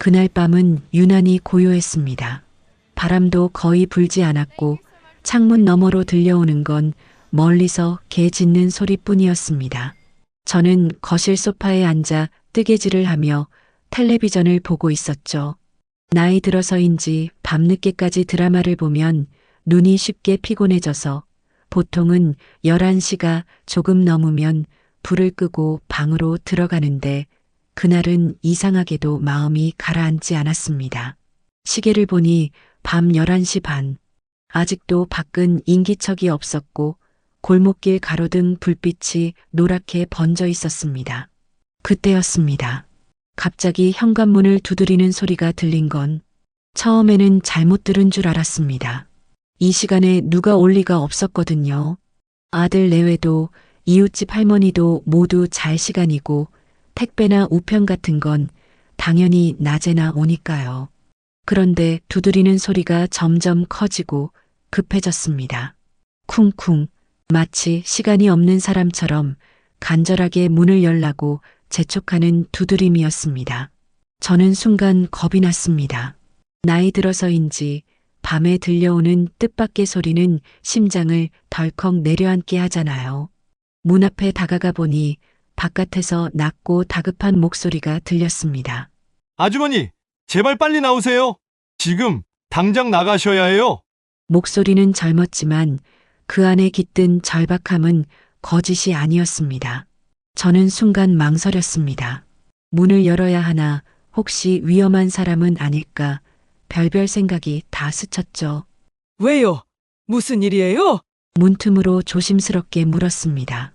그날 밤은 유난히 고요했습니다. 바람도 거의 불지 않았고 창문 너머로 들려오는 건 멀리서 개 짖는 소리뿐이었습니다. 저는 거실 소파에 앉아 뜨개질을 하며 텔레비전을 보고 있었죠. 나이 들어서인지 밤늦게까지 드라마를 보면 눈이 쉽게 피곤해져서 보통은 11시가 조금 넘으면 불을 끄고 방으로 들어가는데 그날은 이상하게도 마음이 가라앉지 않았습니다. 시계를 보니 밤 11시 반. 아직도 밖은 인기척이 없었고 골목길 가로등 불빛이 노랗게 번져 있었습니다. 그때였습니다. 갑자기 현관문을 두드리는 소리가 들린 건 처음에는 잘못 들은 줄 알았습니다. 이 시간에 누가 올 리가 없었거든요. 아들 내외도 이웃집 할머니도 모두 잘 시간이고 택배나 우편 같은 건 당연히 낮에나 오니까요. 그런데 두드리는 소리가 점점 커지고 급해졌습니다. 쿵쿵 마치 시간이 없는 사람처럼 간절하게 문을 열라고 재촉하는 두드림이었습니다. 저는 순간 겁이 났습니다. 나이 들어서인지 밤에 들려오는 뜻밖의 소리는 심장을 덜컥 내려앉게 하잖아요. 문 앞에 다가가 보니 바깥에서 낮고 다급한 목소리가 들렸습니다. 아주머니, 제발 빨리 나오세요. 지금 당장 나가셔야 해요. 목소리는 젊었지만 그 안에 깃든 절박함은 거짓이 아니었습니다. 저는 순간 망설였습니다. 문을 열어야 하나, 혹시 위험한 사람은 아닐까, 별별 생각이 다 스쳤죠. 왜요? 무슨 일이에요? 문틈으로 조심스럽게 물었습니다.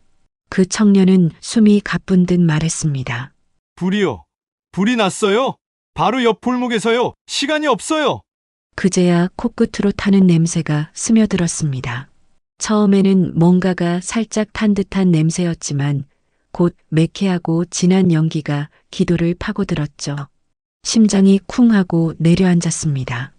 그 청년은 숨이 가쁜 듯 말했습니다. 불이요. 불이 났어요. 바로 옆 골목에서요. 시간이 없어요. 그제야 코끝으로 타는 냄새가 스며들었습니다. 처음에는 뭔가가 살짝 탄 듯한 냄새였지만 곧 매캐하고 진한 연기가 기도를 파고들었죠. 심장이 쿵 하고 내려앉았습니다.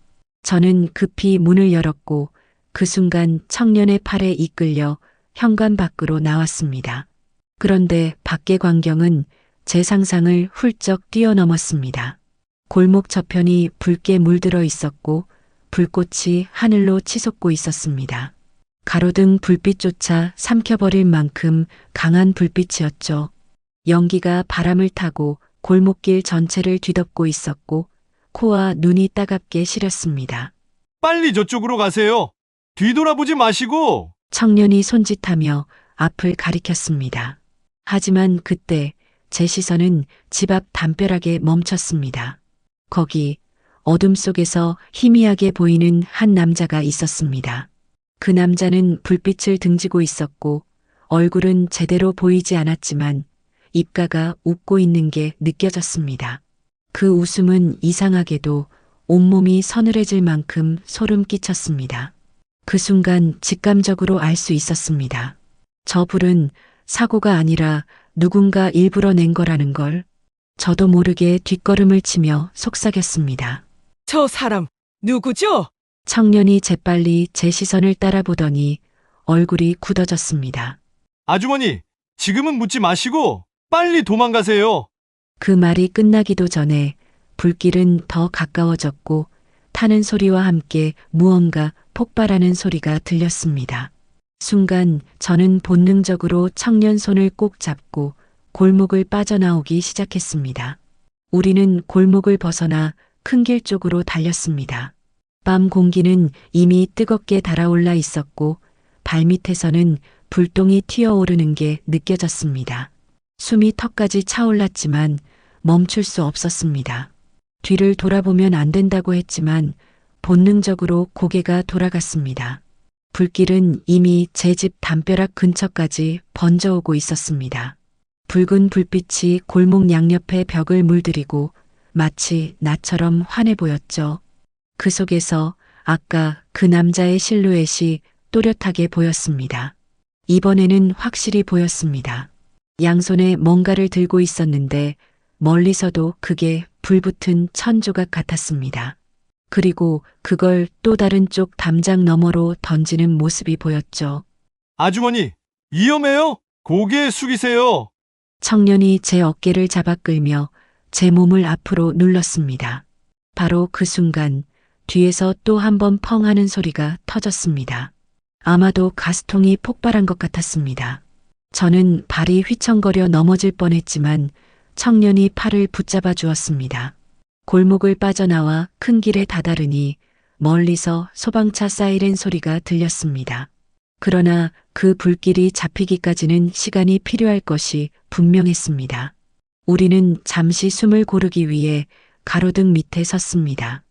저는 급히 문을 열었고 그 순간 청년의 팔에 이끌려 현관 밖으로 나왔습니다. 그런데 밖의 광경은 제 상상을 훌쩍 뛰어넘었습니다. 골목 저편이 붉게 물들어 있었고 불꽃이 하늘로 치솟고 있었습니다. 가로등 불빛조차 삼켜버릴 만큼 강한 불빛이었죠. 연기가 바람을 타고 골목길 전체를 뒤덮고 있었고 코와 눈이 따갑게 시렸습니다. 빨리 저쪽으로 가세요. 뒤돌아보지 마시고. 청년이 손짓하며 앞을 가리켰습니다. 하지만 그때 제 시선은 집 앞 담벼락에 멈췄습니다. 거기 어둠 속에서 희미하게 보이는 한 남자가 있었습니다. 그 남자는 불빛을 등지고 있었고 얼굴은 제대로 보이지 않았지만 입가가 웃고 있는 게 느껴졌습니다. 그 웃음은 이상하게도 온몸이 서늘해질 만큼 소름 끼쳤습니다. 그 순간 직감적으로 알 수 있었습니다. 저 불은 사고가 아니라 누군가 일부러 낸 거라는 걸. 저도 모르게 뒷걸음을 치며 속삭였습니다. 저 사람 누구죠? 청년이 재빨리 제 시선을 따라보더니 얼굴이 굳어졌습니다. 아주머니, 지금은 묻지 마시고 빨리 도망가세요. 그 말이 끝나기도 전에 불길은 더 가까워졌고 타는 소리와 함께 무언가 폭발하는 소리가 들렸습니다. 순간 저는 본능적으로 청년 손을 꼭 잡고 골목을 빠져나오기 시작했습니다. 우리는 골목을 벗어나 큰 길 쪽으로 달렸습니다. 밤 공기는 이미 뜨겁게 달아올라 있었고 발밑에서는 불똥이 튀어오르는 게 느껴졌습니다. 숨이 턱까지 차올랐지만 멈출 수 없었습니다. 뒤를 돌아보면 안 된다고 했지만 본능적으로 고개가 돌아갔습니다. 불길은 이미 제 집 담벼락 근처까지 번져오고 있었습니다. 붉은 불빛이 골목 양옆의 벽을 물들이고 마치 나처럼 환해 보였죠. 그 속에서 아까 그 남자의 실루엣이 또렷하게 보였습니다. 이번에는 확실히 보였습니다. 양손에 뭔가를 들고 있었는데 멀리서도 그게 불붙은 천조각 같았습니다. 그리고 그걸 또 다른 쪽 담장 너머로 던지는 모습이 보였죠. 아주머니, 위험해요. 고개 숙이세요. 청년이 제 어깨를 잡아 끌며 제 몸을 앞으로 눌렀습니다. 바로 그 순간 뒤에서 또 한 번 펑 하는 소리가 터졌습니다. 아마도 가스통이 폭발한 것 같았습니다. 저는 발이 휘청거려 넘어질 뻔했지만 청년이 팔을 붙잡아 주었습니다. 골목을 빠져나와 큰 길에 다다르니 멀리서 소방차 사이렌 소리가 들렸습니다. 그러나 그 불길이 잡히기까지는 시간이 필요할 것이 분명했습니다. 우리는 잠시 숨을 고르기 위해 가로등 밑에 섰습니다.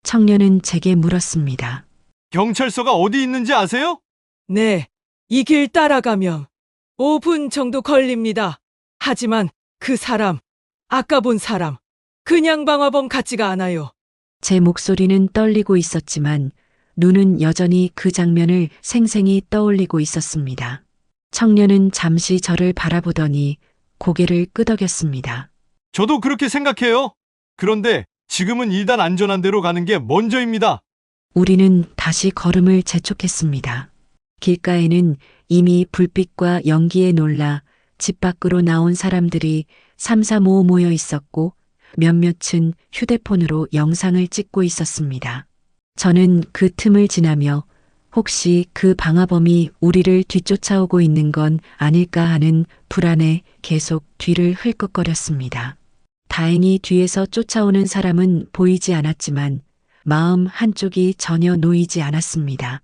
청년은 제게 물었습니다. 경찰서가 어디 있는지 아세요? 네, 이 길 따라가면 5분 정도 걸립니다. 하지만 그 사람, 아까 본 사람, 그냥 방화범 같지가 않아요. 제 목소리는 떨리고 있었지만 눈은 여전히 그 장면을 생생히 떠올리고 있었습니다. 청년은 잠시 저를 바라보더니 고개를 끄덕였습니다. 저도 그렇게 생각해요. 그런데 지금은 일단 안전한 데로 가는 게 먼저입니다. 우리는 다시 걸음을 재촉했습니다. 길가에는 이미 불빛과 연기에 놀라 집 밖으로 나온 사람들이 삼삼오오 모여 있었고 몇몇은 휴대폰으로 영상을 찍고 있었습니다. 저는 그 틈을 지나며 혹시 그 방화범이 우리를 뒤쫓아오고 있는 건 아닐까 하는 불안에 계속 뒤를 흘끗거렸습니다. 다행히 뒤에서 쫓아오는 사람은 보이지 않았지만 마음 한쪽이 전혀 놓이지 않았습니다.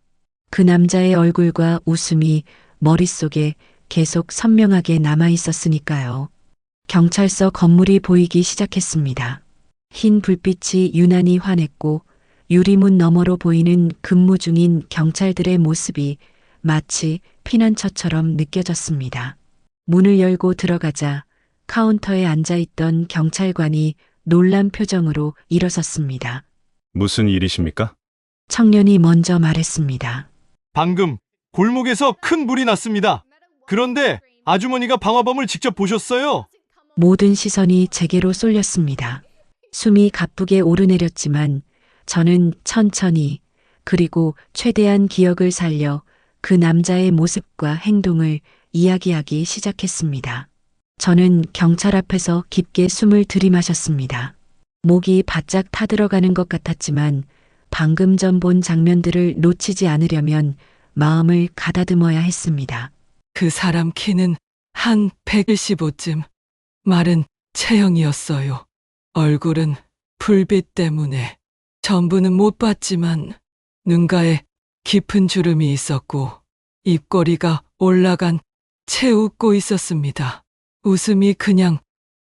그 남자의 얼굴과 웃음이 머릿속에 계속 선명하게 남아 있었으니까요. 경찰서 건물이 보이기 시작했습니다. 흰 불빛이 유난히 환했고 유리문 너머로 보이는 근무 중인 경찰들의 모습이 마치 피난처처럼 느껴졌습니다. 문을 열고 들어가자 카운터에 앉아있던 경찰관이 놀란 표정으로 일어섰습니다. 무슨 일이십니까? 청년이 먼저 말했습니다. 방금 골목에서 큰 불이 났습니다. 그런데 아주머니가 방화범을 직접 보셨어요? 모든 시선이 제게로 쏠렸습니다. 숨이 가쁘게 오르내렸지만 저는 천천히 그리고 최대한 기억을 살려 그 남자의 모습과 행동을 이야기하기 시작했습니다. 저는 경찰 앞에서 깊게 숨을 들이마셨습니다. 목이 바짝 타들어가는 것 같았지만 방금 전 본 장면들을 놓치지 않으려면 마음을 가다듬어야 했습니다. 그 사람 키는 한 115쯤, 말은 체형이었어요. 얼굴은 불빛 때문에 전부는 못 봤지만 눈가에 깊은 주름이 있었고 입꼬리가 올라간 채 웃고 있었습니다. 웃음이 그냥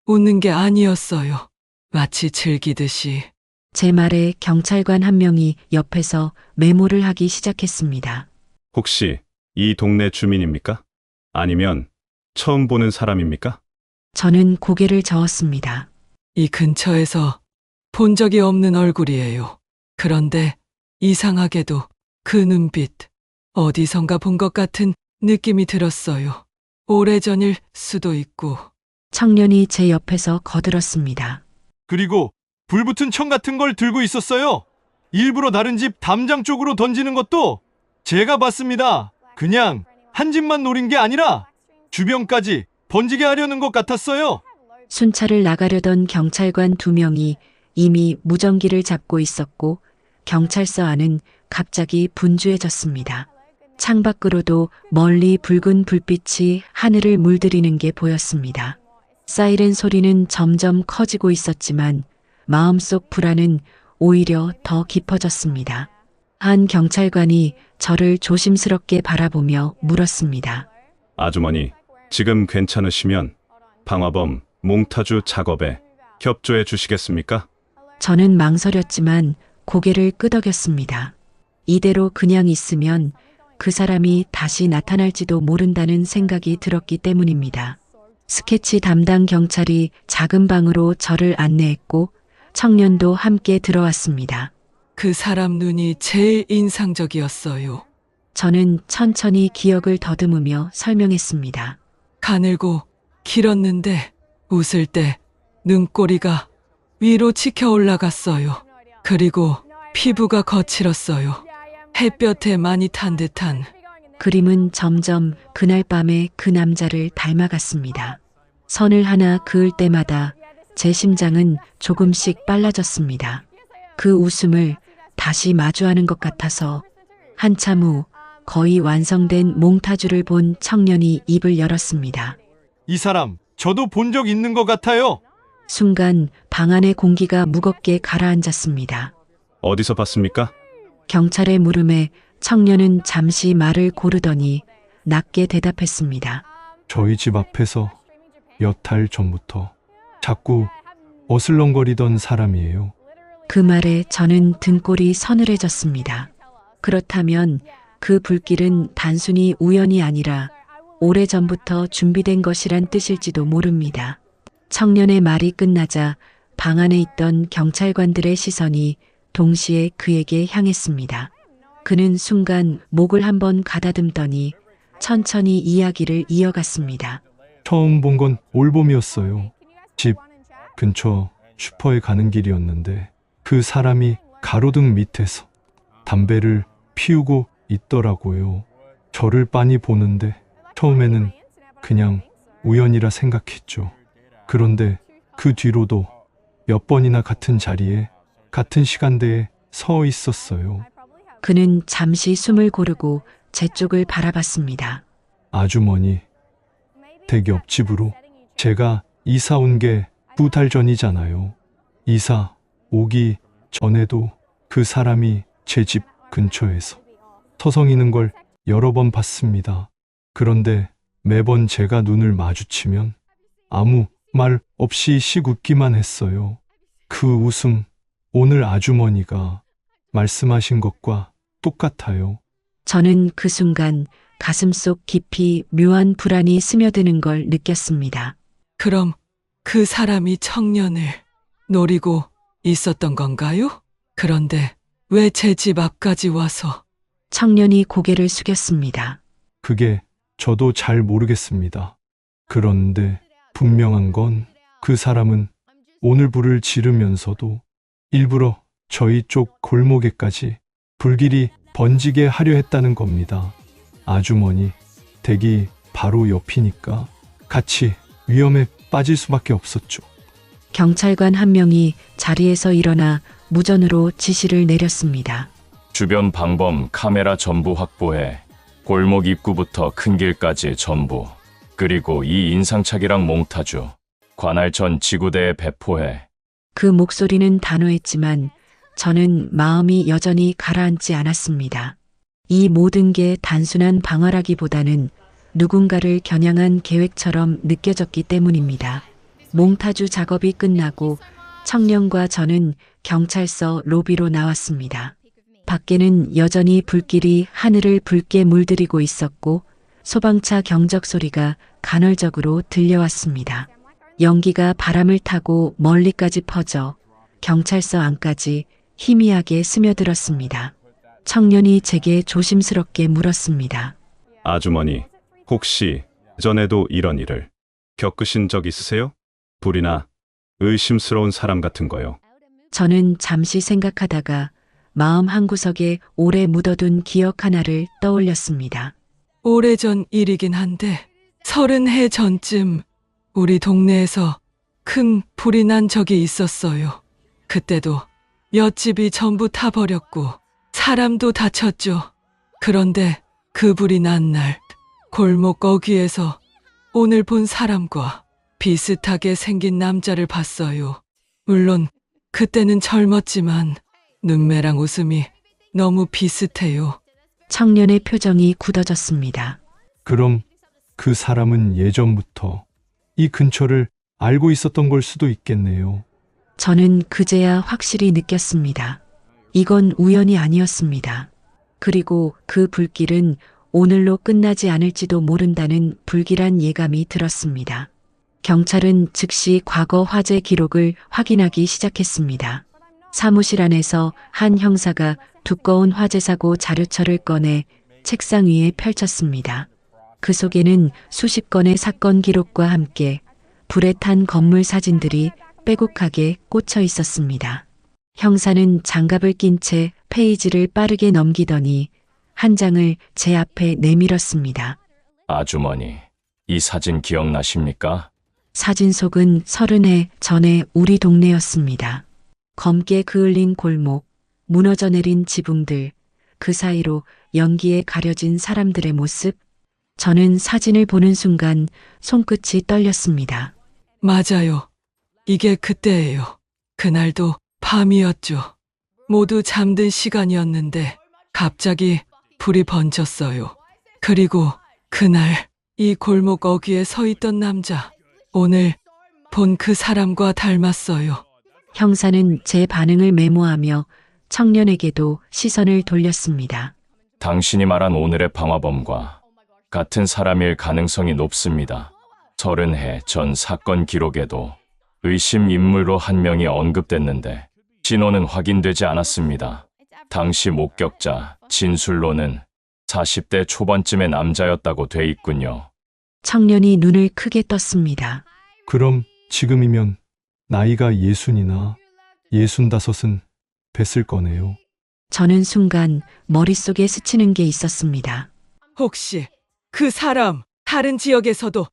웃는 게 아니었어요. 마치 즐기듯이. 제 말에 경찰관 한 명이 옆에서 메모를 하기 시작했습니다. 혹시 이 동네 주민입니까? 아니면 처음 보는 사람입니까? 저는 고개를 저었습니다. 이 근처에서 본 적이 없는 얼굴이에요. 그런데 이상하게도 그 눈빛, 어디선가 본 것 같은 느낌이 들었어요. 오래전일 수도 있고. 청년이 제 옆에서 거들었습니다. 그리고 불붙은 청 같은 걸 들고 있었어요. 일부러 다른 집 담장 쪽으로 던지는 것도 제가 봤습니다. 그냥 한 집만 노린 게 아니라 주변까지 번지게 하려는 것 같았어요. 순찰을 나가려던 경찰관 2명이 이미 무전기를 잡고 있었고 경찰서 안은 갑자기 분주해졌습니다. 창밖으로도 멀리 붉은 불빛이 하늘을 물들이는 게 보였습니다. 사이렌 소리는 점점 커지고 있었지만 마음속 불안은 오히려 더 깊어졌습니다. 한 경찰관이 저를 조심스럽게 바라보며 물었습니다. 아주머니, 지금 괜찮으시면 방화범 몽타주 작업에 협조해 주시겠습니까? 저는 망설였지만 고개를 끄덕였습니다. 이대로 그냥 있으면 그 사람이 다시 나타날지도 모른다는 생각이 들었기 때문입니다. 스케치 담당 경찰이 작은 방으로 저를 안내했고 청년도 함께 들어왔습니다. 그 사람 눈이 제일 인상적이었어요. 저는 천천히 기억을 더듬으며 설명했습니다. 가늘고 길었는데 웃을 때 눈꼬리가 위로 치켜 올라갔어요. 그리고 피부가 거칠었어요. 햇볕에 많이 탄 듯한. 그림은 점점 그날 밤의 그 남자를 닮아갔습니다. 선을 하나 그을 때마다 제 심장은 조금씩 빨라졌습니다. 그 웃음을 다시 마주하는 것 같아서 한참 후 거의 완성된 몽타주를 본 청년이 입을 열었습니다. 이 사람, 저도 본 적 있는 것 같아요. 순간 방 안의 공기가 무겁게 가라앉았습니다. 어디서 봤습니까? 경찰의 물음에 청년은 잠시 말을 고르더니 낮게 대답했습니다. 저희 집 앞에서 몇 달 전부터 자꾸 어슬렁거리던 사람이에요. 그 말에 저는 등골이 서늘해졌습니다. 그렇다면 그 불길은 단순히 우연이 아니라 오래전부터 준비된 것이란 뜻일지도 모릅니다. 청년의 말이 끝나자 방 안에 있던 경찰관들의 시선이 동시에 그에게 향했습니다. 그는 순간 목을 한번 가다듬더니 천천히 이야기를 이어갔습니다. 처음 본 건 올봄이었어요. 집 근처 슈퍼에 가는 길이었는데 그 사람이 가로등 밑에서 담배를 피우고 있더라고요. 저를 빤히 보는데 처음에는 그냥 우연이라 생각했죠. 그런데 그 뒤로도 몇 번이나 같은 자리에 같은 시간대에 서 있었어요. 그는 잠시 숨을 고르고 제 쪽을 바라봤습니다. 아주머니, 댁 옆집으로 제가 이사 온 게 2달 전이잖아요. 이사 오기 전에도 그 사람이 제 집 근처에서 서성이는 걸 여러 번 봤습니다. 그런데 매번 제가 눈을 마주치면 아무 말 없이 씩 웃기만 했어요. 그 웃음, 오늘 아주머니가 말씀하신 것과 똑같아요. 저는 그 순간 가슴속 깊이 묘한 불안이 스며드는 걸 느꼈습니다. 그럼 그 사람이 청년을 노리고 있었던 건가요? 그런데 왜 제 집 앞까지 와서? 청년이 고개를 숙였습니다. 그게 저도 잘 모르겠습니다. 그런데 분명한 건 그 사람은 오늘 불을 지르면서도 일부러 저희 쪽 골목에까지 불길이 번지게 하려 했다는 겁니다. 아주머니, 댁이 바로 옆이니까 같이 위험에 빠질 수밖에 없었죠. 경찰관 한 명이 자리에서 일어나 무전으로 지시를 내렸습니다. 주변 방범 카메라 전부 확보해 골목 입구부터 큰 길까지 전부, 그리고 이 인상착이랑 몽타주 관할 전 지구대에 배포해. 그 목소리는 단호했지만 저는 마음이 여전히 가라앉지 않았습니다. 이 모든 게 단순한 방어라기보다는 누군가를 겨냥한 계획처럼 느껴졌기 때문입니다. 몽타주 작업이 끝나고 청년과 저는 경찰서 로비로 나왔습니다. 밖에는 여전히 불길이 하늘을 붉게 물들이고 있었고 소방차 경적 소리가 간헐적으로 들려왔습니다. 연기가 바람을 타고 멀리까지 퍼져 경찰서 안까지 희미하게 스며들었습니다. 청년이 제게 조심스럽게 물었습니다. 아주머니, 혹시 전에도 이런 일을 겪으신 적 있으세요? 불이나 의심스러운 사람 같은 거요. 저는 잠시 생각하다가 마음 한구석에 오래 묻어둔 기억 하나를 떠올렸습니다. 오래전 일이긴 한데 30해 전쯤 우리 동네에서 큰 불이 난 적이 있었어요. 그때도 엿집이 전부 타버렸고 사람도 다쳤죠. 그런데 그 불이 난 날 골목 거기에서 오늘 본 사람과 비슷하게 생긴 남자를 봤어요. 물론 그때는 젊었지만 눈매랑 웃음이 너무 비슷해요. 청년의 표정이 굳어졌습니다. 그럼 그 사람은 예전부터 이 근처를 알고 있었던 걸 수도 있겠네요. 저는 그제야 확실히 느꼈습니다. 이건 우연이 아니었습니다. 그리고 그 불길은 오늘로 끝나지 않을지도 모른다는 불길한 예감이 들었습니다. 경찰은 즉시 과거 화재 기록을 확인하기 시작했습니다. 사무실 안에서 한 형사가 두꺼운 화재 사고 자료처를 꺼내 책상 위에 펼쳤습니다. 그 속에는 수십 건의 사건 기록과 함께 불에 탄 건물 사진들이 빼곡하게 꽂혀 있었습니다. 형사는 장갑을 낀 채 페이지를 빠르게 넘기더니 한 장을 제 앞에 내밀었습니다. 아주머니, 이 사진 기억나십니까? 사진 속은 30해 전에 우리 동네였습니다. 검게 그을린 골목, 무너져 내린 지붕들, 그 사이로 연기에 가려진 사람들의 모습. 저는 사진을 보는 순간 손끝이 떨렸습니다. 맞아요. 이게 그때예요. 그날도 밤이었죠. 모두 잠든 시간이었는데 갑자기 불이 번졌어요. 그리고 그날 이 골목 어귀에 서 있던 남자, 오늘 본 그 사람과 닮았어요. 형사는 제 반응을 메모하며 청년에게도 시선을 돌렸습니다. 당신이 말한 오늘의 방화범과 같은 사람일 가능성이 높습니다. 30해 전 사건 기록에도 의심 인물로 한 명이 언급됐는데 신원은 확인되지 않았습니다. 당시 목격자 진술로는 40대 초반쯤의 남자였다고 돼 있군요. 청년이 눈을 크게 떴습니다. 그럼 지금이면 나이가 60이나 65은 됐을 거네요. 저는 순간 머릿속에 스치는 게 있었습니다. 혹시 그 사람 다른 지역에서도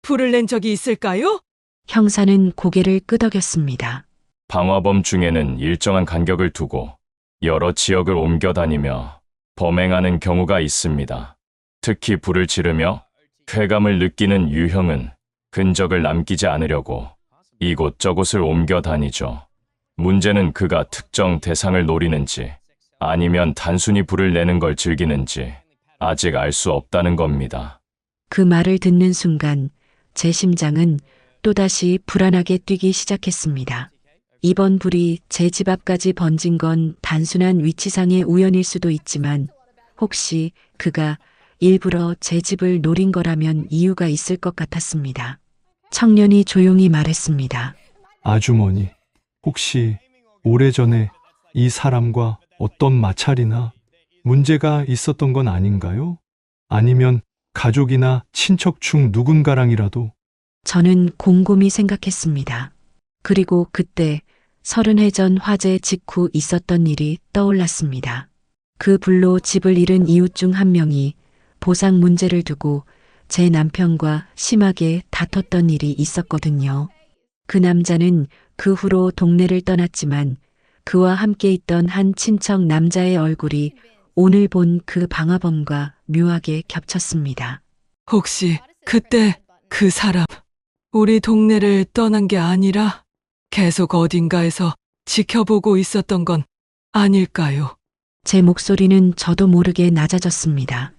불을 낸 적이 있을까요? 형사는 고개를 끄덕였습니다. 방화범 중에는 일정한 간격을 두고 여러 지역을 옮겨 다니며 범행하는 경우가 있습니다. 특히 불을 지르며 쾌감을 느끼는 유형은 흔적을 남기지 않으려고 이곳저곳을 옮겨 다니죠. 문제는 그가 특정 대상을 노리는지 아니면 단순히 불을 내는 걸 즐기는지 아직 알 수 없다는 겁니다. 그 말을 듣는 순간 제 심장은 또다시 불안하게 뛰기 시작했습니다. 이번 불이 제 집 앞까지 번진 건 단순한 위치상의 우연일 수도 있지만 혹시 그가 일부러 제 집을 노린 거라면 이유가 있을 것 같았습니다. 청년이 조용히 말했습니다. 아주머니, 혹시 오래전에 이 사람과 어떤 마찰이나 문제가 있었던 건 아닌가요? 아니면 가족이나 친척 중 누군가랑이라도? 저는 곰곰이 생각했습니다. 그리고 그때 30해 전 화재 직후 있었던 일이 떠올랐습니다. 그 불로 집을 잃은 이웃 중 한 명이 보상 문제를 두고 제 남편과 심하게 다퉜던 일이 있었거든요. 그 남자는 그 후로 동네를 떠났지만 그와 함께 있던 한 친척 남자의 얼굴이 오늘 본 그 방화범과 묘하게 겹쳤습니다. 혹시 그때 그 사람 우리 동네를 떠난 게 아니라 계속 어딘가에서 지켜보고 있었던 건 아닐까요? 제 목소리는 저도 모르게 낮아졌습니다.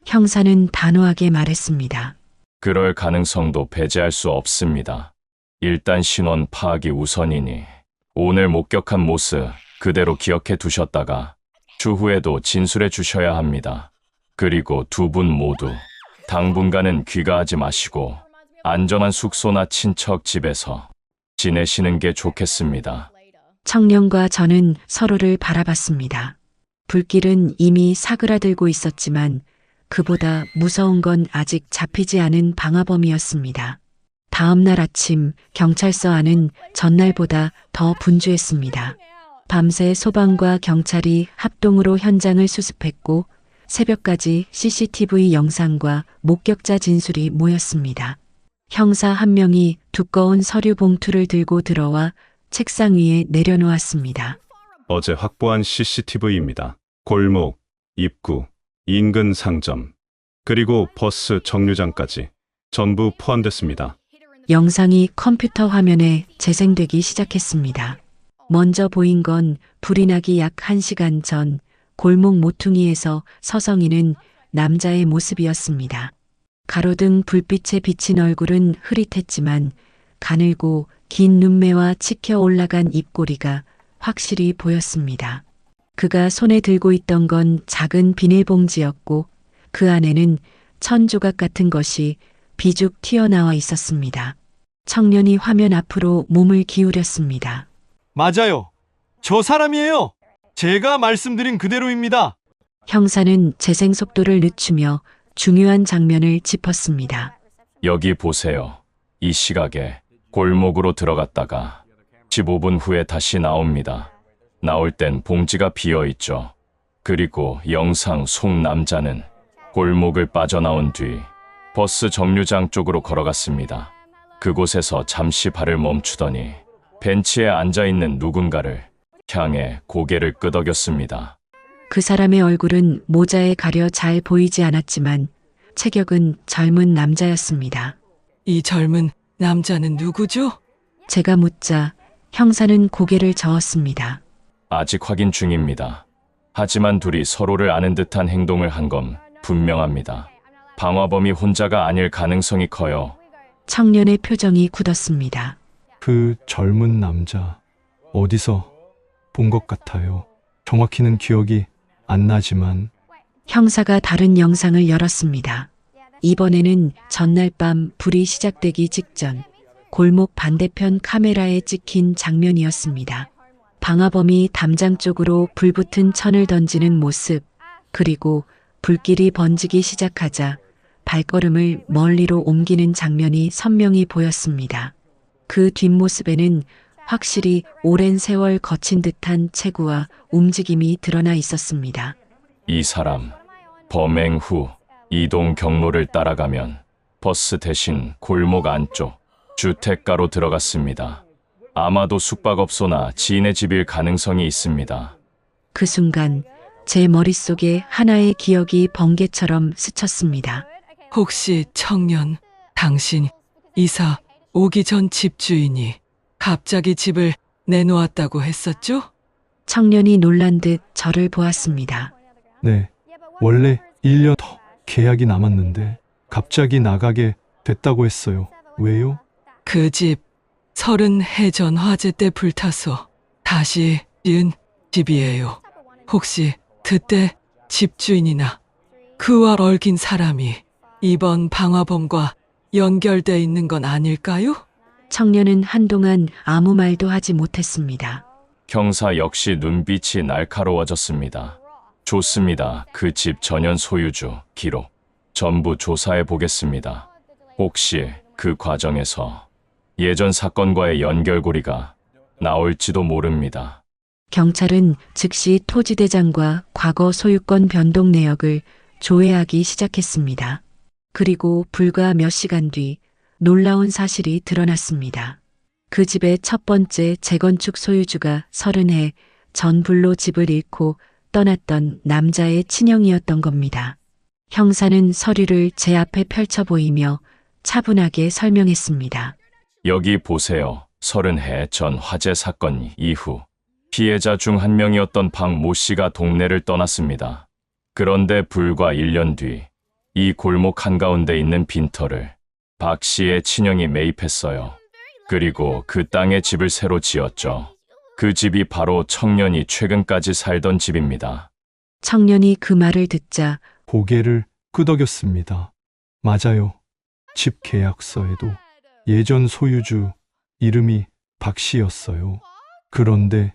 형사는 단호하게 말했습니다. 그럴 가능성도 배제할 수 없습니다. 일단 신원 파악이 우선이니 오늘 목격한 모습 그대로 기억해 두셨다가 추후에도 진술해 주셔야 합니다. 그리고 두 분 모두 당분간은 귀가하지 마시고 안전한 숙소나 친척 집에서 지내시는 게 좋겠습니다. 청년과 저는 서로를 바라봤습니다. 불길은 이미 사그라들고 있었지만 그보다 무서운 건 아직 잡히지 않은 방화범이었습니다. 다음 날 아침 경찰서 안은 전날보다 더 분주했습니다. 밤새 소방과 경찰이 합동으로 현장을 수습했고 새벽까지 CCTV 영상과 목격자 진술이 모였습니다. 형사 한 명이 두꺼운 서류 봉투를 들고 들어와 책상 위에 내려놓았습니다. 어제 확보한 CCTV입니다. 골목, 입구, 인근 상점, 그리고 버스 정류장까지 전부 포함됐습니다. 영상이 컴퓨터 화면에 재생되기 시작했습니다. 먼저 보인 건 불이 나기 약 1시간 전 골목 모퉁이에서 서성이는 남자의 모습이었습니다. 가로등 불빛에 비친 얼굴은 흐릿했지만 가늘고 긴 눈매와 치켜 올라간 입꼬리가 확실히 보였습니다. 그가 손에 들고 있던 건 작은 비닐봉지였고 그 안에는 천조각 같은 것이 비죽 튀어나와 있었습니다. 청년이 화면 앞으로 몸을 기울였습니다. 맞아요. 저 사람이에요. 제가 말씀드린 그대로입니다. 형사는 재생 속도를 늦추며 중요한 장면을 짚었습니다. 여기 보세요. 이 시각에 골목으로 들어갔다가 15분 후에 다시 나옵니다. 나올 땐 봉지가 비어 있죠. 그리고 영상 속 남자는 골목을 빠져나온 뒤 버스 정류장 쪽으로 걸어갔습니다. 그곳에서 잠시 발을 멈추더니 벤치에 앉아있는 누군가를 향해 고개를 끄덕였습니다. 그 사람의 얼굴은 모자에 가려 잘 보이지 않았지만 체격은 젊은 남자였습니다. 이 젊은 남자는 누구죠? 제가 묻자 형사는 고개를 저었습니다. 아직 확인 중입니다. 하지만 둘이 서로를 아는 듯한 행동을 한 건 분명합니다. 방화범이 혼자가 아닐 가능성이 커요. 청년의 표정이 굳었습니다. 그 젊은 남자 어디서 본 것 같아요. 정확히는 기억이 안 나지만 형사가 다른 영상을 열었습니다. 이번에는 전날 밤 불이 시작되기 직전 골목 반대편 카메라에 찍힌 장면이었습니다. 방화범이 담장 쪽으로 불붙은 천을 던지는 모습, 그리고 불길이 번지기 시작하자 발걸음을 멀리로 옮기는 장면이 선명히 보였습니다. 그 뒷모습에는 확실히 오랜 세월 거친 듯한 체구와 움직임이 드러나 있었습니다. 이 사람, 범행 후 이동 경로를 따라가면 버스 대신 골목 안쪽 주택가로 들어갔습니다. 아마도 숙박업소나 지인의 집일 가능성이 있습니다. 그 순간 제 머릿속에 하나의 기억이 번개처럼 스쳤습니다. 혹시 청년, 당신 이사 오기 전 집주인이 갑자기 집을 내놓았다고 했었죠? 청년이 놀란 듯 저를 보았습니다. 네, 원래 1년 더 계약이 남았는데 갑자기 나가게 됐다고 했어요. 왜요? 그 집 30해 전 화재 때 불타서 다시 지은 집이에요. 혹시 그때 집주인이나 그와 얽힌 사람이 이번 방화범과 연결돼 있는 건 아닐까요? 청년은 한동안 아무 말도 하지 못했습니다. 형사 역시 눈빛이 날카로워졌습니다. 좋습니다. 그 집 전현 소유주 기록 전부 조사해 보겠습니다. 혹시 그 과정에서 예전 사건과의 연결고리가 나올지도 모릅니다. 경찰은 즉시 토지대장과 과거 소유권 변동 내역을 조회하기 시작했습니다. 그리고 불과 몇 시간 뒤 놀라운 사실이 드러났습니다. 그 집의 첫 번째 재건축 소유주가 30해 전 불로 집을 잃고 떠났던 남자의 친형이었던 겁니다. 형사는 서류를 제 앞에 펼쳐 보이며 차분하게 설명했습니다. 여기 보세요. 30해 전 화재 사건 이후 피해자 중 한 명이었던 박 모 씨가 동네를 떠났습니다. 그런데 불과 1년 뒤 이 골목 한가운데 있는 빈터를 박 씨의 친형이 매입했어요. 그리고 그 땅에 집을 새로 지었죠. 그 집이 바로 청년이 최근까지 살던 집입니다. 청년이 그 말을 듣자 고개를 끄덕였습니다. 맞아요. 집 계약서에도 예전 소유주 이름이 박 씨였어요. 그런데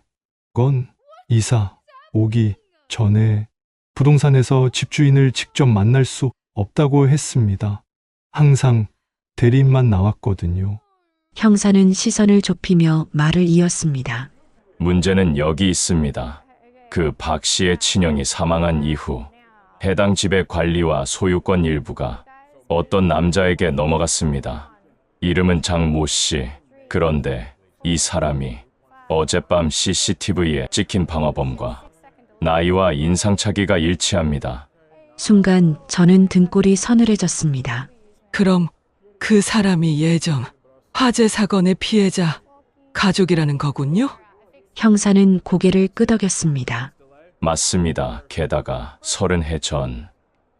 건 이사 오기 전에 부동산에서 집주인을 직접 만날 수 없다고 했습니다. 항상 대리인만 나왔거든요. 형사는 시선을 좁히며 말을 이었습니다. 문제는 여기 있습니다. 그 박 씨의 친형이 사망한 이후 해당 집의 관리와 소유권 일부가 어떤 남자에게 넘어갔습니다. 이름은 장 모 씨. 그런데 이 사람이 어젯밤 CCTV에 찍힌 방화범과 나이와 인상차기가 일치합니다. 순간 저는 등골이 서늘해졌습니다. 그럼 그 사람이 예전 화재 사건의 피해자 가족이라는 거군요? 형사는 고개를 끄덕였습니다. 맞습니다. 게다가 30해 전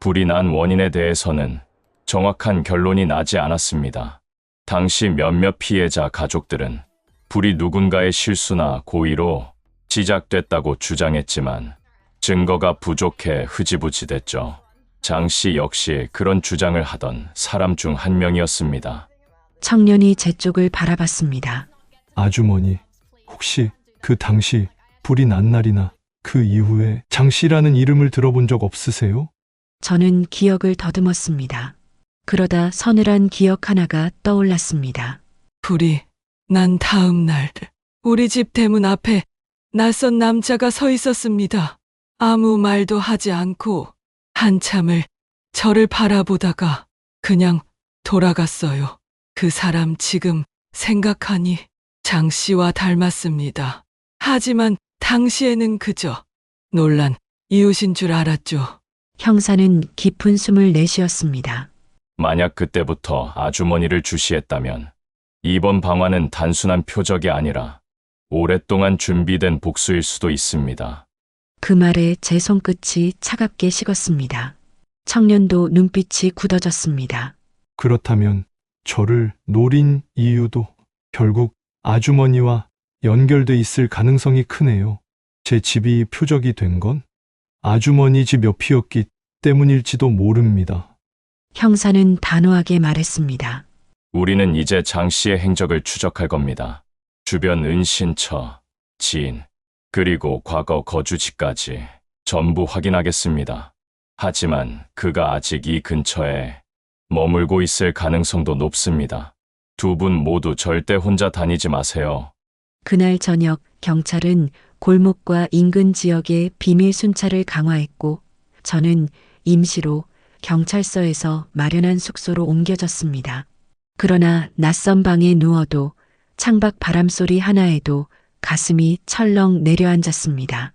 불이 난 원인에 대해서는 정확한 결론이 나지 않았습니다. 당시 몇몇 피해자 가족들은 불이 누군가의 실수나 고의로 시작됐다고 주장했지만 증거가 부족해 흐지부지됐죠. 장 씨 역시 그런 주장을 하던 사람 중 한 명이었습니다. 청년이 제 쪽을 바라봤습니다. 아주머니, 혹시 그 당시 불이 난 날이나 그 이후에 장 씨라는 이름을 들어본 적 없으세요? 저는 기억을 더듬었습니다. 그러다 서늘한 기억 하나가 떠올랐습니다. 불이 난 다음 날 우리 집 대문 앞에 낯선 남자가 서 있었습니다. 아무 말도 하지 않고 한참을 저를 바라보다가 그냥 돌아갔어요. 그 사람 지금 생각하니 장 씨와 닮았습니다. 하지만 당시에는 그저 놀란 이웃인 줄 알았죠. 형사는 깊은 숨을 내쉬었습니다. 만약 그때부터 아주머니를 주시했다면 이번 방화는 단순한 표적이 아니라 오랫동안 준비된 복수일 수도 있습니다. 그 말에 제 손끝이 차갑게 식었습니다. 청년도 눈빛이 굳어졌습니다. 그렇다면 저를 노린 이유도 결국 아주머니와 연결돼 있을 가능성이 크네요. 제 집이 표적이 된 건 아주머니 집 옆이었기 때문일지도 모릅니다. 형사는 단호하게 말했습니다. 우리는 이제 장 씨의 행적을 추적할 겁니다. 주변 은신처, 지인, 그리고 과거 거주지까지 전부 확인하겠습니다. 하지만 그가 아직 이 근처에 머물고 있을 가능성도 높습니다. 두 분 모두 절대 혼자 다니지 마세요. 그날 저녁 경찰은 골목과 인근 지역의 비밀 순찰을 강화했고 저는 임시로 경찰서에서 마련한 숙소로 옮겨졌습니다. 그러나 낯선 방에 누워도 창밖 바람소리 하나에도 가슴이 철렁 내려앉았습니다.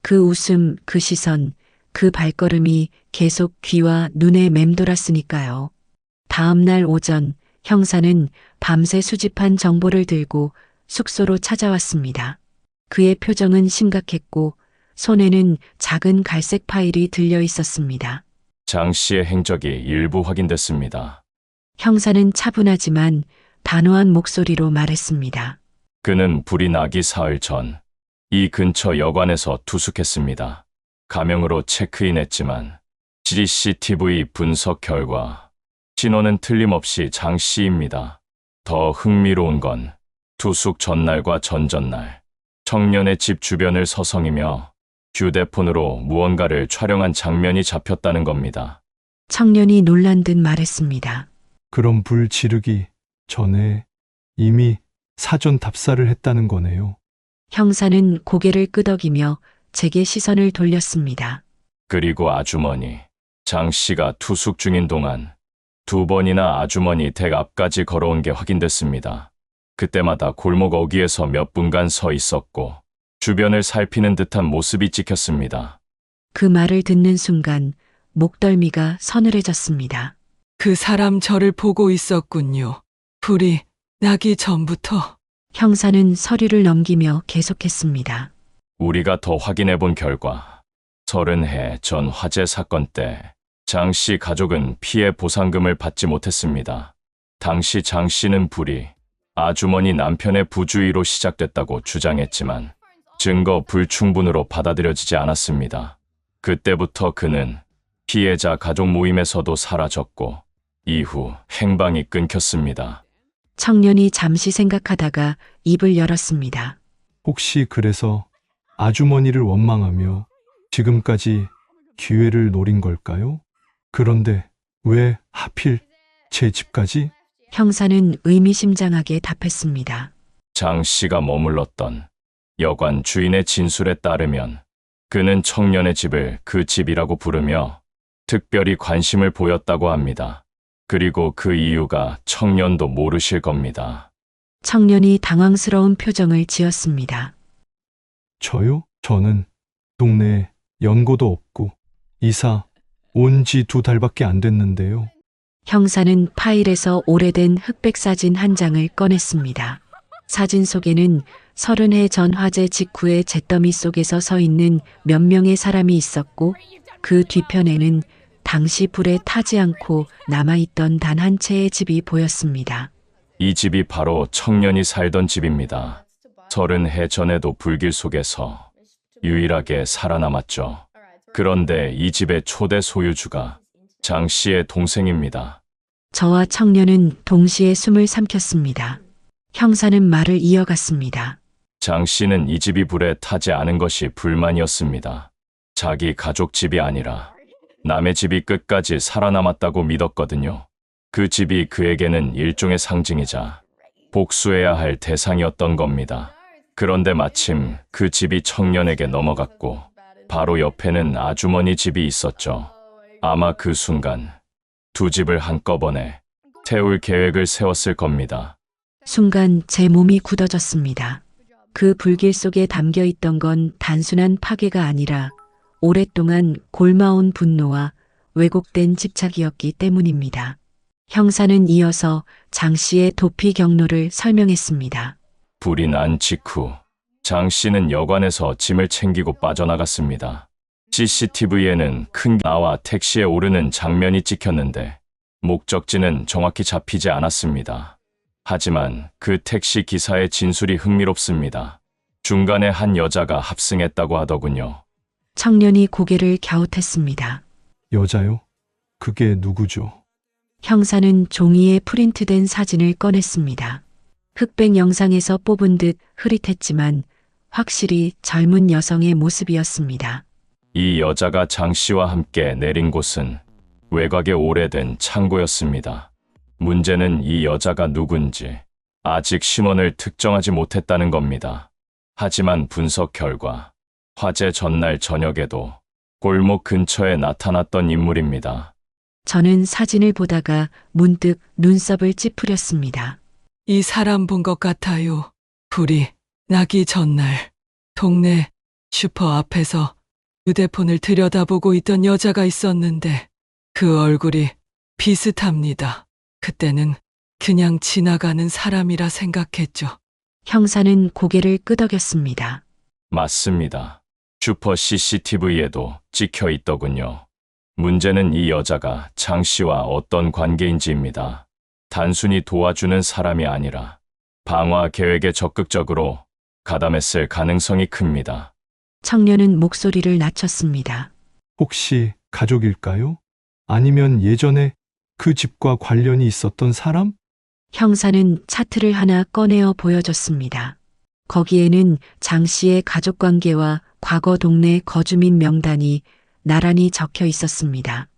그 웃음, 그 시선, 그 발걸음이 계속 귀와 눈에 맴돌았으니까요. 다음 날 오전 형사는 밤새 수집한 정보를 들고 숙소로 찾아왔습니다. 그의 표정은 심각했고 손에는 작은 갈색 파일이 들려 있었습니다. 장 씨의 행적이 일부 확인됐습니다. 형사는 차분하지만 단호한 목소리로 말했습니다. 그는 불이 나기 사흘 전 이 근처 여관에서 투숙했습니다. 가명으로 체크인했지만 CCTV 분석 결과 신원은 틀림없이 장 씨입니다. 더 흥미로운 건 투숙 전날과 전전날 청년의 집 주변을 서성이며 휴대폰으로 무언가를 촬영한 장면이 잡혔다는 겁니다. 청년이 놀란 듯 말했습니다. 그럼 불 지르기 전에 이미 사전 답사를 했다는 거네요. 형사는 고개를 끄덕이며 제게 시선을 돌렸습니다. 그리고 아주머니, 장 씨가 투숙 중인 동안 두 번이나 아주머니 댁 앞까지 걸어온 게 확인됐습니다. 그때마다 골목 어귀에서 몇 분간 서 있었고 주변을 살피는 듯한 모습이 찍혔습니다. 그 말을 듣는 순간 목덜미가 서늘해졌습니다. 그 사람 저를 보고 있었군요. 불이 나기 전부터. 형사는 서류를 넘기며 계속했습니다. 우리가 더 확인해 본 결과 30해 전 화재 사건 때 장 씨 가족은 피해 보상금을 받지 못했습니다. 당시 장 씨는 불이 아주머니 남편의 부주의로 시작됐다고 주장했지만 증거 불충분으로 받아들여지지 않았습니다. 그때부터 그는 피해자 가족 모임에서도 사라졌고 이후 행방이 끊겼습니다. 청년이 잠시 생각하다가 입을 열었습니다. 혹시 그래서 아주머니를 원망하며 지금까지 기회를 노린 걸까요? 그런데 왜 하필 제 집까지? 형사는 의미심장하게 답했습니다. 장 씨가 머물렀던 여관 주인의 진술에 따르면 그는 청년의 집을 그 집이라고 부르며 특별히 관심을 보였다고 합니다. 그리고 그 이유가 청년도 모르실 겁니다. 청년이 당황스러운 표정을 지었습니다. 저요? 저는 동네에 연고도 없고 이사 온 지 2달밖에 안 됐는데요. 형사는 파일에서 오래된 흑백 사진 한 장을 꺼냈습니다. 사진 속에는 30해 전 화재 직후에 잿더미 속에서 서 있는 몇 명의 사람이 있었고 그 뒤편에는 당시 불에 타지 않고 남아있던 단 한 채의 집이 보였습니다. 이 집이 바로 청년이 살던 집입니다. 30해 전에도 불길 속에서 유일하게 살아남았죠. 그런데 이 집의 초대 소유주가 장 씨의 동생입니다. 저와 청년은 동시에 숨을 삼켰습니다. 형사는 말을 이어갔습니다. 장 씨는 이 집이 불에 타지 않은 것이 불만이었습니다. 자기 가족 집이 아니라 남의 집이 끝까지 살아남았다고 믿었거든요. 그 집이 그에게는 일종의 상징이자 복수해야 할 대상이었던 겁니다. 그런데 마침 그 집이 청년에게 넘어갔고 바로 옆에는 아주머니 집이 있었죠. 아마 그 순간 두 집을 한꺼번에 태울 계획을 세웠을 겁니다. 순간 제 몸이 굳어졌습니다. 그 불길 속에 담겨 있던 건 단순한 파괴가 아니라 오랫동안 골마온 분노와 왜곡된 집착이었기 때문입니다. 형사는 이어서 장 씨의 도피 경로를 설명했습니다. 불이 난 직후 장 씨는 여관에서 짐을 챙기고 빠져나갔습니다. CCTV에는 큰 나와 택시에 오르는 장면이 찍혔는데 목적지는 정확히 잡히지 않았습니다. 하지만 그 택시 기사의 진술이 흥미롭습니다. 중간에 한 여자가 합승했다고 하더군요. 청년이 고개를 갸웃했습니다. 여자요? 그게 누구죠? 형사는 종이에 프린트된 사진을 꺼냈습니다. 흑백 영상에서 뽑은 듯 흐릿했지만 확실히 젊은 여성의 모습이었습니다. 이 여자가 장 씨와 함께 내린 곳은 외곽의 오래된 창고였습니다. 문제는 이 여자가 누군지 아직 신원을 특정하지 못했다는 겁니다. 하지만 분석 결과 화재 전날 저녁에도 골목 근처에 나타났던 인물입니다. 저는 사진을 보다가 문득 눈썹을 찌푸렸습니다. 이 사람 본 것 같아요. 불이 나기 전날 동네 슈퍼 앞에서 휴대폰을 들여다보고 있던 여자가 있었는데 그 얼굴이 비슷합니다. 그때는 그냥 지나가는 사람이라 생각했죠. 형사는 고개를 끄덕였습니다. 맞습니다. 슈퍼 CCTV에도 찍혀 있더군요. 문제는 이 여자가 장 씨와 어떤 관계인지입니다. 단순히 도와주는 사람이 아니라 방화 계획에 적극적으로 가담했을 가능성이 큽니다. 청년은 목소리를 낮췄습니다. 혹시 가족일까요? 아니면 예전에 그 집과 관련이 있었던 사람? 형사는 차트를 하나 꺼내어 보여줬습니다. 거기에는 장 씨의 가족 관계와 과거 동네 거주민 명단이 나란히 적혀 있었습니다.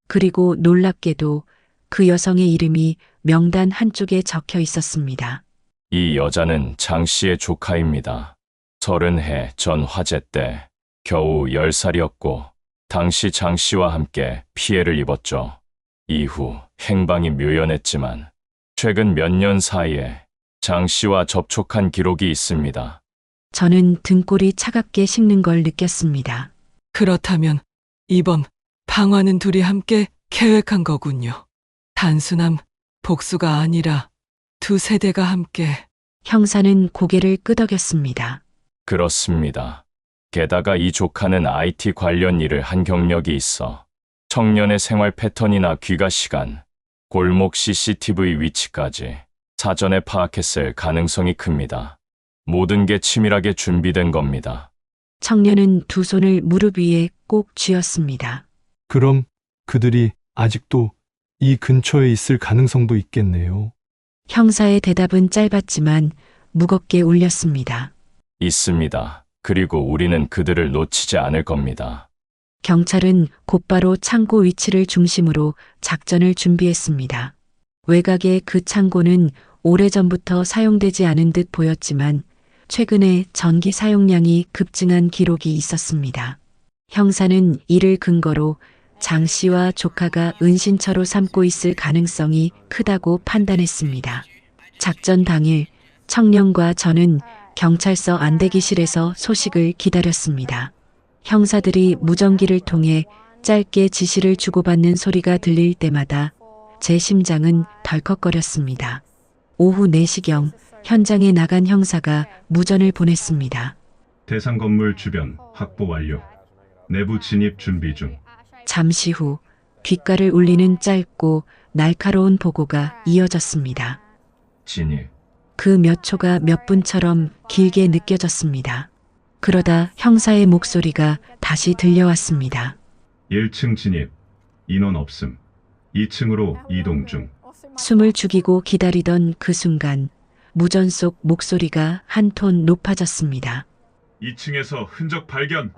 그리고 놀랍게도 그 여성의 이름이 명단 한쪽에 적혀 있었습니다. 이 여자는 장 씨의 조카입니다. 30해 전 화재 때 겨우 10살이었고 당시 장 씨와 함께 피해를 입었죠. 이후 행방이 묘연했지만 최근 몇 년 사이에 장 씨와 접촉한 기록이 있습니다. 저는 등골이 차갑게 식는 걸 느꼈습니다. 그렇다면 이번 방화는 둘이 함께 계획한 거군요. 단순한 복수가 아니라 두 세대가 함께. 형사는 고개를 끄덕였습니다. 그렇습니다. 게다가 이 조카는 IT 관련 일을 한 경력이 있어 청년의 생활 패턴이나 귀가 시간, 골목 CCTV 위치까지 사전에 파악했을 가능성이 큽니다. 모든 게 치밀하게 준비된 겁니다. 청년은 두 손을 무릎 위에 꼭 쥐었습니다. 그럼 그들이 아직도 이 근처에 있을 가능성도 있겠네요. 형사의 대답은 짧았지만 무겁게 울렸습니다. 있습니다. 그리고 우리는 그들을 놓치지 않을 겁니다. 경찰은 곧바로 창고 위치를 중심으로 작전을 준비했습니다. 외곽의 그 창고는 오래전부터 사용되지 않은 듯 보였지만 최근에 전기 사용량이 급증한 기록이 있었습니다. 형사는 이를 근거로 장 씨와 조카가 은신처로 삼고 있을 가능성이 크다고 판단했습니다. 작전 당일 청년과 저는 경찰서 안대기실에서 소식을 기다렸습니다. 형사들이 무전기를 통해 짧게 지시를 주고받는 소리가 들릴 때마다 제 심장은 덜컥거렸습니다. 오후 4시경 현장에 나간 형사가 무전을 보냈습니다. 대상 건물 주변 확보 완료. 내부 진입 준비 중. 잠시 후 귓가를 울리는 짧고 날카로운 보고가 이어졌습니다. 진입. 그 몇 초가 몇 분처럼 길게 느껴졌습니다. 그러다 형사의 목소리가 다시 들려왔습니다. 1층 진입. 인원 없음. 2층으로 이동 중. 숨을 죽이고 기다리던 그 순간 무전 속 목소리가 한 톤 높아졌습니다. 2층에서 흔적 발견.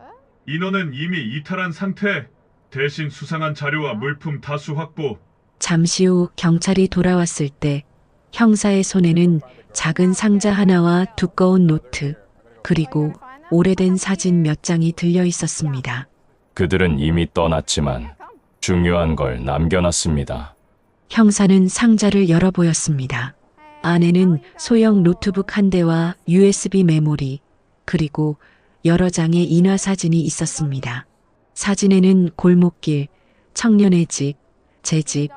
인원은 이미 이탈한 상태. 대신 수상한 자료와 물품 다수 확보. 잠시 후 경찰이 돌아왔을 때 형사의 손에는 작은 상자 하나와 두꺼운 노트, 그리고 오래된 사진 몇 장이 들려 있었습니다. 그들은 이미 떠났지만 중요한 걸 남겨놨습니다. 형사는 상자를 열어 보였습니다. 안에는 소형 노트북 한 대와 USB 메모리, 그리고 여러 장의 인화 사진이 있었습니다. 사진에는 골목길, 청년의 집, 제 집,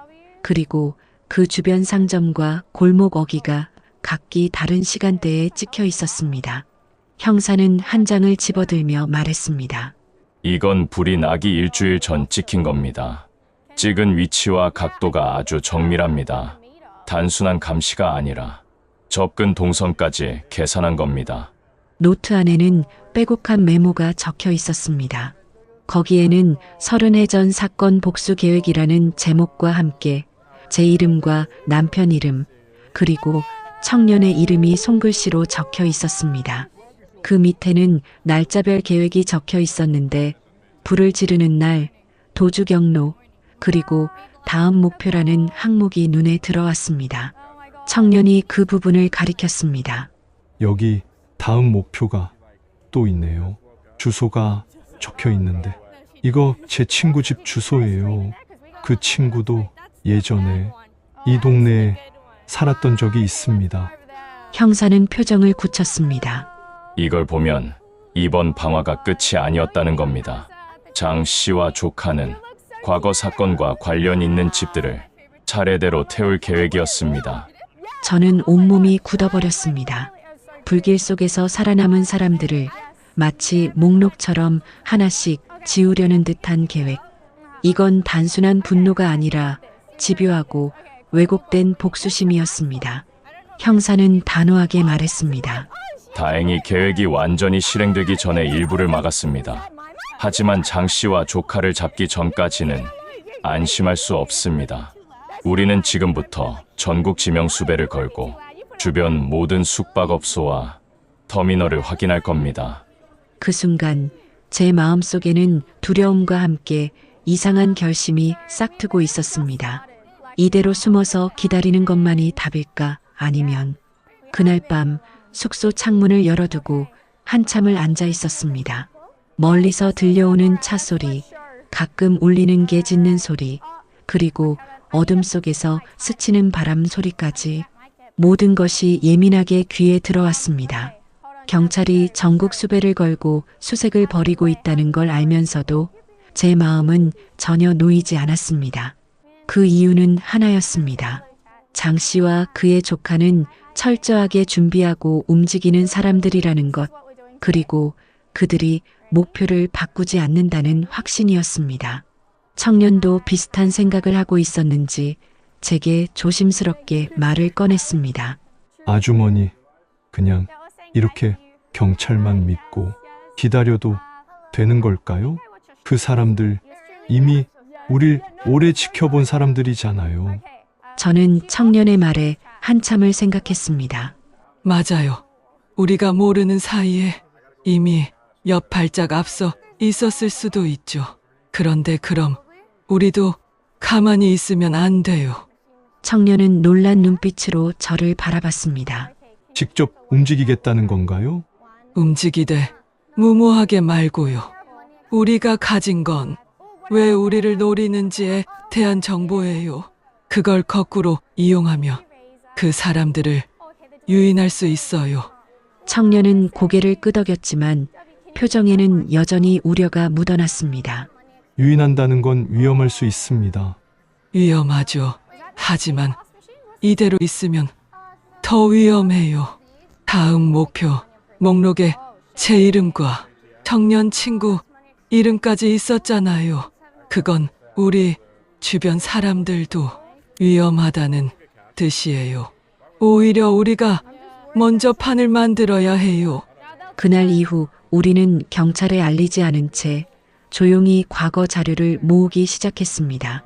그리고 그 주변 상점과 골목 어귀가 각기 다른 시간대에 찍혀 있었습니다. 형사는 한 장을 집어들며 말했습니다. 이건 불이 나기 일주일 전 찍힌 겁니다. 찍은 위치와 각도가 아주 정밀합니다. 단순한 감시가 아니라 접근 동선까지 계산한 겁니다. 노트 안에는 빼곡한 메모가 적혀 있었습니다. 거기에는 30해 전 사건 복수 계획이라는 제목과 함께 제 이름과 남편 이름, 그리고 청년의 이름이 손글씨로 적혀 있었습니다. 그 밑에는 날짜별 계획이 적혀 있었는데 불을 지르는 날, 도주 경로, 그리고 다음 목표라는 항목이 눈에 들어왔습니다. 청년이 그 부분을 가리켰습니다. 여기 다음 목표가 또 있네요. 주소가 적혀 있는데 이거 제 친구 집 주소예요. 그 친구도 예전에 이 동네에 살았던 적이 있습니다. 형사는 표정을 굳혔습니다. 이걸 보면 이번 방화가 끝이 아니었다는 겁니다. 장 씨와 조카는 과거 사건과 관련 있는 집들을 차례대로 태울 계획이었습니다. 저는 온몸이 굳어버렸습니다. 불길 속에서 살아남은 사람들을 마치 목록처럼 하나씩 지우려는 듯한 계획. 이건 단순한 분노가 아니라 집요하고 왜곡된 복수심이었습니다. 형사는 단호하게 말했습니다. 다행히 계획이 완전히 실행되기 전에 일부를 막았습니다. 하지만 장 씨와 조카를 잡기 전까지는 안심할 수 없습니다. 우리는 지금부터 전국 지명 수배를 걸고 주변 모든 숙박업소와 터미널을 확인할 겁니다. 그 순간 제 마음속에는 두려움과 함께 이상한 결심이 싹트고 있었습니다. 이대로 숨어서 기다리는 것만이 답일까? 아니면 그날 밤 숙소 창문을 열어두고 한참을 앉아 있었습니다. 멀리서 들려오는 차 소리, 가끔 울리는 개 짖는 소리, 그리고 어둠 속에서 스치는 바람 소리까지 모든 것이 예민하게 귀에 들어왔습니다. 경찰이 전국 수배를 걸고 수색을 벌이고 있다는 걸 알면서도 제 마음은 전혀 놓이지 않았습니다. 그 이유는 하나였습니다. 장 씨와 그의 조카는 철저하게 준비하고 움직이는 사람들이라는 것, 그리고 그들이 목표를 바꾸지 않는다는 확신이었습니다. 청년도 비슷한 생각을 하고 있었는지 제게 조심스럽게 말을 꺼냈습니다. 아주머니, 그냥 이렇게 경찰만 믿고 기다려도 되는 걸까요? 그 사람들 이미 우릴 오래 지켜본 사람들이잖아요. 저는 청년의 말에 한참을 생각했습니다. 맞아요. 우리가 모르는 사이에 이미 몇 발짝 앞서 있었을 수도 있죠. 그런데 그럼 우리도 가만히 있으면 안 돼요. 청년은 놀란 눈빛으로 저를 바라봤습니다. 직접 움직이겠다는 건가요? 움직이되 무모하게 말고요. 우리가 가진 건 왜 우리를 노리는지에 대한 정보예요. 그걸 거꾸로 이용하며 그 사람들을 유인할 수 있어요. 청년은 고개를 끄덕였지만 표정에는 여전히 우려가 묻어났습니다. 유인한다는 건 위험할 수 있습니다. 위험하죠. 하지만 이대로 있으면 더 위험해요. 다음 목표 목록에 제 이름과 청년 친구 이름까지 있었잖아요. 그건 우리 주변 사람들도 위험하다는 뜻이에요. 오히려 우리가 먼저 판을 만들어야 해요. 그날 이후 우리는 경찰에 알리지 않은 채 조용히 과거 자료를 모으기 시작했습니다.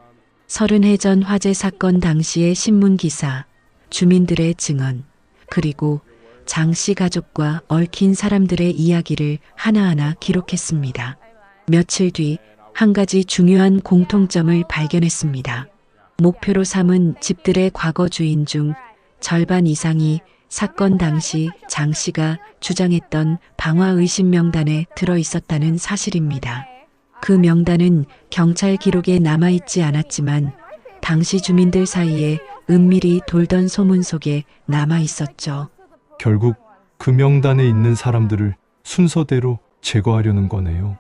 30해 전 화재 사건 당시의 신문 기사, 주민들의 증언, 그리고 장 씨 가족과 얽힌 사람들의 이야기를 하나하나 기록했습니다. 며칠 뒤 한 가지 중요한 공통점을 발견했습니다. 목표로 삼은 집들의 과거 주인 중 절반 이상이 사건 당시 장 씨가 주장했던 방화 의심 명단에 들어 있었다는 사실입니다. 그 명단은 경찰 기록에 남아있지 않았지만 당시 주민들 사이에 은밀히 돌던 소문 속에 남아 있었죠. 결국 그 명단에 있는 사람들을 순서대로 제거하려는 거네요.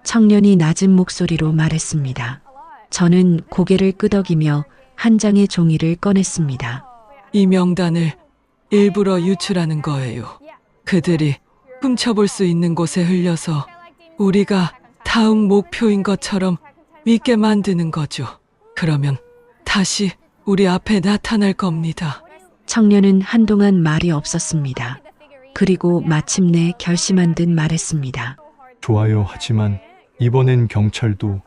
청년이 낮은 목소리로 말했습니다. 저는 고개를 끄덕이며 한 장의 종이를 꺼냈습니다. 이 명단을 일부러 유출하는 거예요. 그들이 훔쳐볼 수 있는 곳에 흘려서 우리가 다음 목표인 것처럼 믿게 만드는 거죠. 그러면 다시 우리 앞에 나타날 겁니다. 청년은 한동안 말이 없었습니다. 그리고 마침내 결심한 듯 말했습니다. 좋아요. 하지만 이번엔 경찰도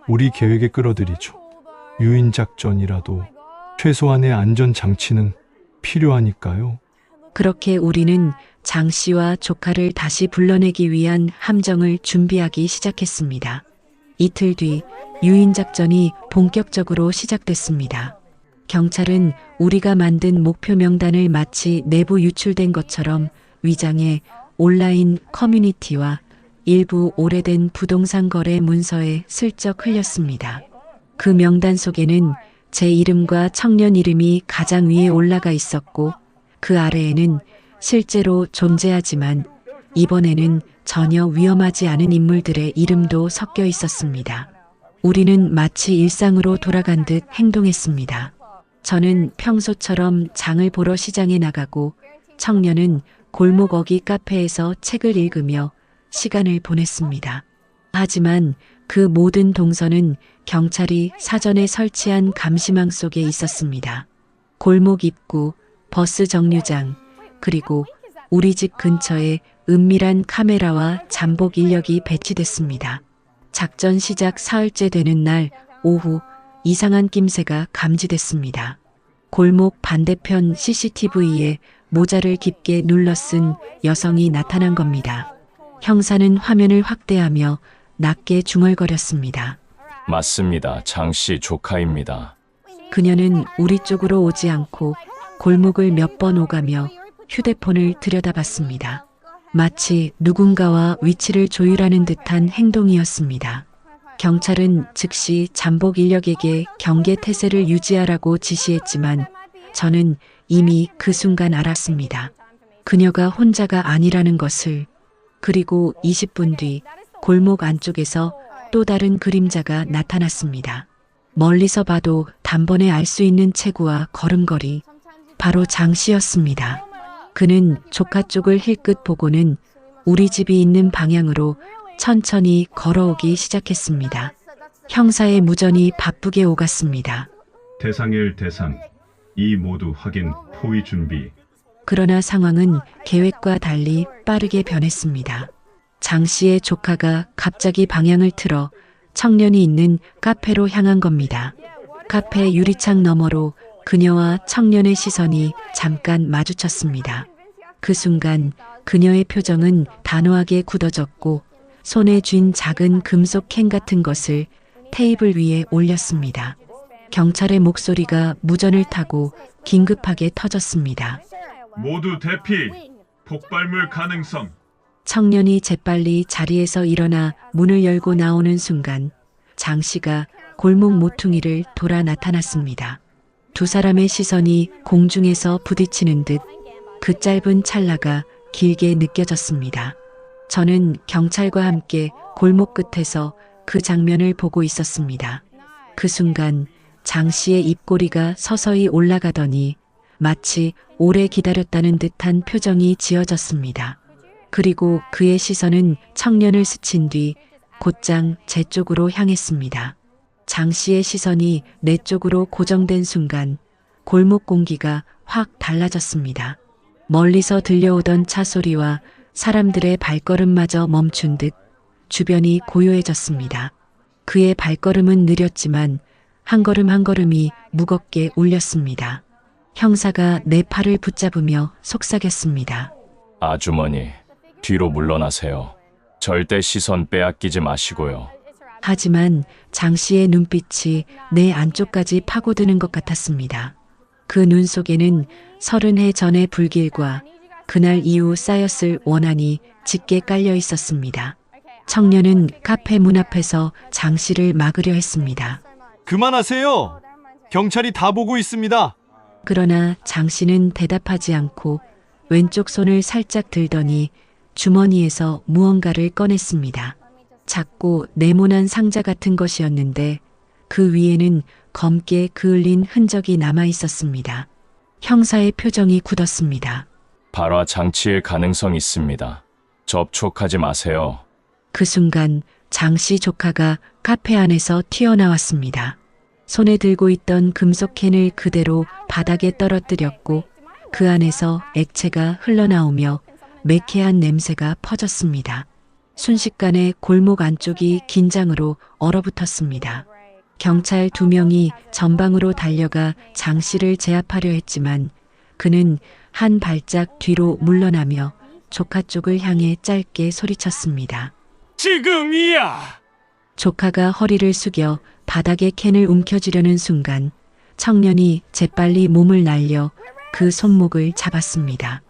우리 계획에 끌어들이죠. 유인 작전이라도 최소한의 안전 장치는 필요하니까요. 그렇게 우리는 장 씨와 조카를 다시 불러내기 위한 함정을 준비하기 시작했습니다. 이틀 뒤 유인 작전이 본격적으로 시작됐습니다. 경찰은 우리가 만든 목표 명단을 마치 내부 유출된 것처럼 위장해 온라인 커뮤니티와 일부 오래된 부동산 거래 문서에 슬쩍 흘렸습니다. 그 명단 속에는 제 이름과 청년 이름이 가장 위에 올라가 있었고 그 아래에는 실제로 존재하지만 이번에는 전혀 위험하지 않은 인물들의 이름도 섞여 있었습니다. 우리는 마치 일상으로 돌아간 듯 행동했습니다. 저는 평소처럼 장을 보러 시장에 나가고 청년은 골목 어귀 카페에서 책을 읽으며 시간을 보냈습니다. 하지만 그 모든 동선은 경찰이 사전에 설치한 감시망 속에 있었습니다. 골목 입구, 버스 정류장, 그리고 우리 집 근처에 은밀한 카메라와 잠복 인력이 배치됐습니다. 작전 시작 사흘째 되는 날 오후 이상한 낌새가 감지됐습니다. 골목 반대편 CCTV에 모자를 깊게 눌러 쓴 여성이 나타난 겁니다. 형사는 화면을 확대하며 낮게 중얼거렸습니다. 맞습니다. 장씨 조카입니다. 그녀는 우리 쪽으로 오지 않고 골목을 몇 번 오가며 휴대폰을 들여다봤습니다. 마치 누군가와 위치를 조율하는 듯한 행동이었습니다. 경찰은 즉시 잠복 인력에게 경계 태세를 유지하라고 지시했지만 저는 이미 그 순간 알았습니다. 그녀가 혼자가 아니라는 것을. 그리고 20분 뒤 골목 안쪽에서 또 다른 그림자가 나타났습니다. 멀리서 봐도 단번에 알 수 있는 체구와 걸음걸이. 바로 장 씨였습니다. 그는 조카 쪽을 힐끗 보고는 우리 집이 있는 방향으로 천천히 걸어오기 시작했습니다. 형사의 무전이 바쁘게 오갔습니다. 대상 1, 대상 2 모두 확인, 포위 준비. 그러나 상황은 계획과 달리 빠르게 변했습니다. 장 씨의 조카가 갑자기 방향을 틀어 청년이 있는 카페로 향한 겁니다. 카페 유리창 너머로 그녀와 청년의 시선이 잠깐 마주쳤습니다. 그 순간 그녀의 표정은 단호하게 굳어졌고 손에 쥔 작은 금속 캔 같은 것을 테이블 위에 올렸습니다. 경찰의 목소리가 무전을 타고 긴급하게 터졌습니다. 모두 대피. 폭발물 가능성. 청년이 재빨리 자리에서 일어나 문을 열고 나오는 순간 장 씨가 골목 모퉁이를 돌아 나타났습니다. 두 사람의 시선이 공중에서 부딪히는 듯 그 짧은 찰나가 길게 느껴졌습니다. 저는 경찰과 함께 골목 끝에서 그 장면을 보고 있었습니다. 그 순간 장 씨의 입꼬리가 서서히 올라가더니 마치 오래 기다렸다는 듯한 표정이 지어졌습니다. 그리고 그의 시선은 청년을 스친 뒤 곧장 제 쪽으로 향했습니다. 장 씨의 시선이 내 쪽으로 고정된 순간 골목 공기가 확 달라졌습니다. 멀리서 들려오던 차 소리와 사람들의 발걸음마저 멈춘 듯 주변이 고요해졌습니다. 그의 발걸음은 느렸지만 한 걸음 한 걸음이 무겁게 울렸습니다. 형사가 내 팔을 붙잡으며 속삭였습니다. 아주머니, 뒤로 물러나세요. 절대 시선 빼앗기지 마시고요. 하지만 장 씨의 눈빛이 내 안쪽까지 파고드는 것 같았습니다. 그 눈 속에는 30해 전의 불길과 그날 이후 쌓였을 원한이 짙게 깔려 있었습니다. 청년은 카페 문 앞에서 장 씨를 막으려 했습니다. 그만하세요. 경찰이 다 보고 있습니다. 그러나 장 씨는 대답하지 않고 왼쪽 손을 살짝 들더니 주머니에서 무언가를 꺼냈습니다. 작고 네모난 상자 같은 것이었는데 그 위에는 검게 그을린 흔적이 남아 있었습니다. 형사의 표정이 굳었습니다. 발화 장치일 가능성 있습니다. 접촉하지 마세요. 그 순간 장 씨 조카가 카페 안에서 튀어나왔습니다. 손에 들고 있던 금속 캔을 그대로 바닥에 떨어뜨렸고 그 안에서 액체가 흘러나오며 매캐한 냄새가 퍼졌습니다. 순식간에 골목 안쪽이 긴장으로 얼어붙었습니다. 경찰 2명이 전방으로 달려가 장 씨를 제압하려 했지만 그는 한 발짝 뒤로 물러나며 조카 쪽을 향해 짧게 소리쳤습니다. 지금이야! 조카가 허리를 숙여 바닥에 캔을 움켜쥐려는 순간 청년이 재빨리 몸을 날려 그 손목을 잡았습니다.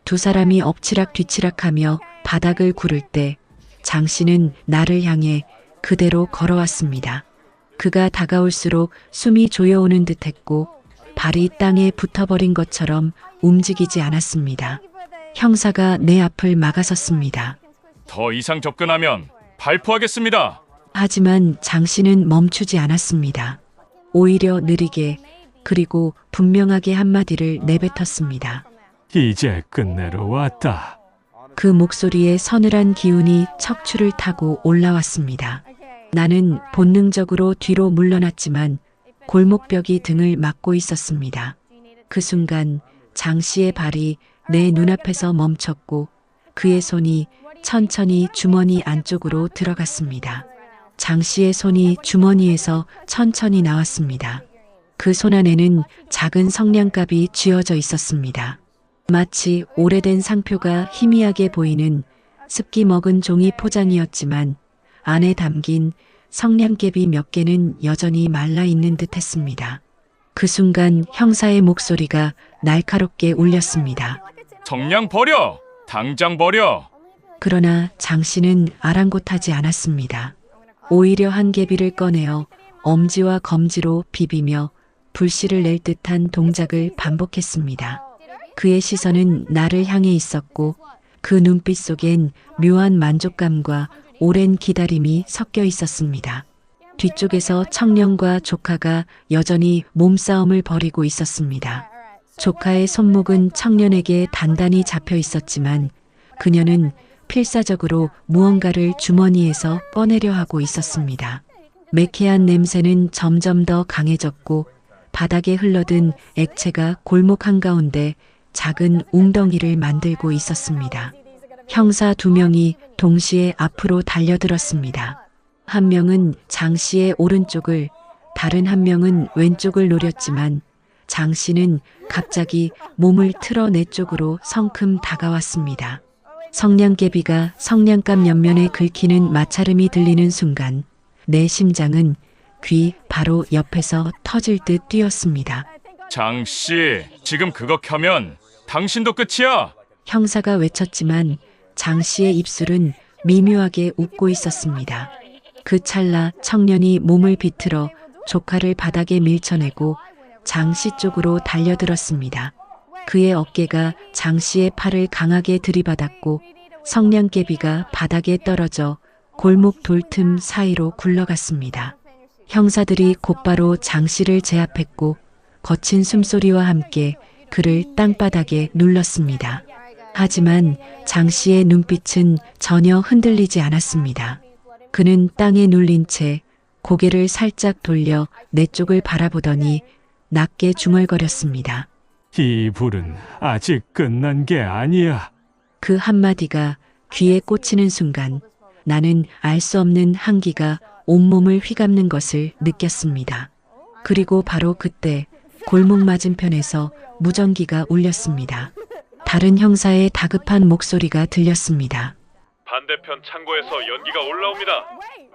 두 사람이 엎치락 뒤치락하며 바닥을 구를 때 장 씨는 나를 향해 그대로 걸어왔습니다. 그가 다가올수록 숨이 조여오는 듯했고 발이 땅에 붙어버린 것처럼 움직이지 않았습니다. 형사가 내 앞을 막아섰습니다. 더 이상 접근하면 발포하겠습니다. 하지만 장 씨는 멈추지 않았습니다. 오히려 느리게 그리고 분명하게 한마디를 내뱉었습니다. 이제 끝내러 왔다. 그 목소리에 서늘한 기운이 척추를 타고 올라왔습니다. 나는 본능적으로 뒤로 물러났지만 골목벽이 등을 막고 있었습니다. 그 순간 장 씨의 발이 내 눈앞에서 멈췄고 그의 손이 천천히 주머니 안쪽으로 들어갔습니다. 장 씨의 손이 주머니에서 천천히 나왔습니다. 그 손 안에는 작은 성냥갑이 쥐어져 있었습니다. 마치 오래된 상표가 희미하게 보이는 습기 먹은 종이 포장이었지만 안에 담긴 성냥개비 몇 개는 여전히 말라있는 듯했습니다. 그 순간 형사의 목소리가 날카롭게 울렸습니다. 정량 버려! 당장 버려! 그러나 장 씨는 아랑곳하지 않았습니다. 오히려 한 개비를 꺼내어 엄지와 검지로 비비며 불씨를 낼 듯한 동작을 반복했습니다. 그의 시선은 나를 향해 있었고 그 눈빛 속엔 묘한 만족감과 오랜 기다림이 섞여 있었습니다. 뒤쪽에서 청년과 조카가 여전히 몸싸움을 벌이고 있었습니다. 조카의 손목은 청년에게 단단히 잡혀 있었지만 그녀는 필사적으로 무언가를 주머니에서 꺼내려 하고 있었습니다. 매캐한 냄새는 점점 더 강해졌고 바닥에 흘러든 액체가 골목 한가운데 작은 웅덩이를 만들고 있었습니다. 형사 2명이 동시에 앞으로 달려들었습니다. 한 명은 장 씨의 오른쪽을, 다른 한 명은 왼쪽을 노렸지만 장 씨는 갑자기 몸을 틀어 내 쪽으로 성큼 다가왔습니다. 성냥개비가 성냥갑 옆면에 긁히는 마찰음이 들리는 순간 내 심장은 귀 바로 옆에서 터질 듯 뛰었습니다. 장씨, 지금 그거 켜면 당신도 끝이야! 형사가 외쳤지만 장 씨의 입술은 미묘하게 웃고 있었습니다. 그 찰나 청년이 몸을 비틀어 조카를 바닥에 밀쳐내고 장 씨 쪽으로 달려들었습니다. 그의 어깨가 장 씨의 팔을 강하게 들이받았고 성냥개비가 바닥에 떨어져 골목 돌틈 사이로 굴러갔습니다. 형사들이 곧바로 장 씨를 제압했고 거친 숨소리와 함께 그를 땅바닥에 눌렀습니다. 하지만 장 씨의 눈빛은 전혀 흔들리지 않았습니다. 그는 땅에 눌린 채 고개를 살짝 돌려 내 쪽을 바라보더니 낮게 중얼거렸습니다. 이 불은 아직 끝난 게 아니야. 그 한마디가 귀에 꽂히는 순간 나는 알 수 없는 한기가 온몸을 휘감는 것을 느꼈습니다. 그리고 바로 그때 골목 맞은편에서 무전기가 울렸습니다. 다른 형사의 다급한 목소리가 들렸습니다. 반대편 창고에서 연기가 올라옵니다.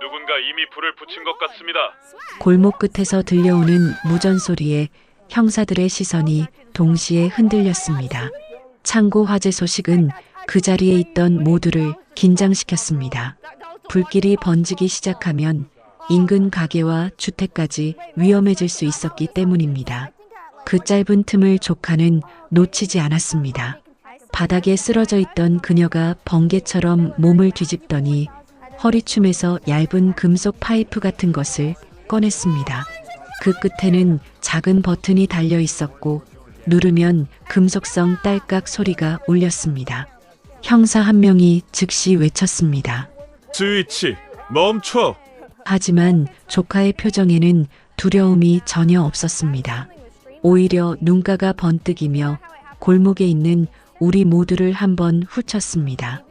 누군가 이미 불을 붙인 것 같습니다. 골목 끝에서 들려오는 무전 소리에 형사들의 시선이 동시에 흔들렸습니다. 창고 화재 소식은 그 자리에 있던 모두를 긴장시켰습니다. 불길이 번지기 시작하면 인근 가게와 주택까지 위험해질 수 있었기 때문입니다. 그 짧은 틈을 조카는 놓치지 않았습니다. 바닥에 쓰러져 있던 그녀가 번개처럼 몸을 뒤집더니 허리춤에서 얇은 금속 파이프 같은 것을 꺼냈습니다. 그 끝에는 작은 버튼이 달려 있었고 누르면 금속성 딸깍 소리가 울렸습니다. 형사 한 명이 즉시 외쳤습니다. 스위치 멈춰. 하지만 조카의 표정에는 두려움이 전혀 없었습니다. 오히려 눈가가 번뜩이며 골목에 있는 우리 모두를 한번 훑었습니다.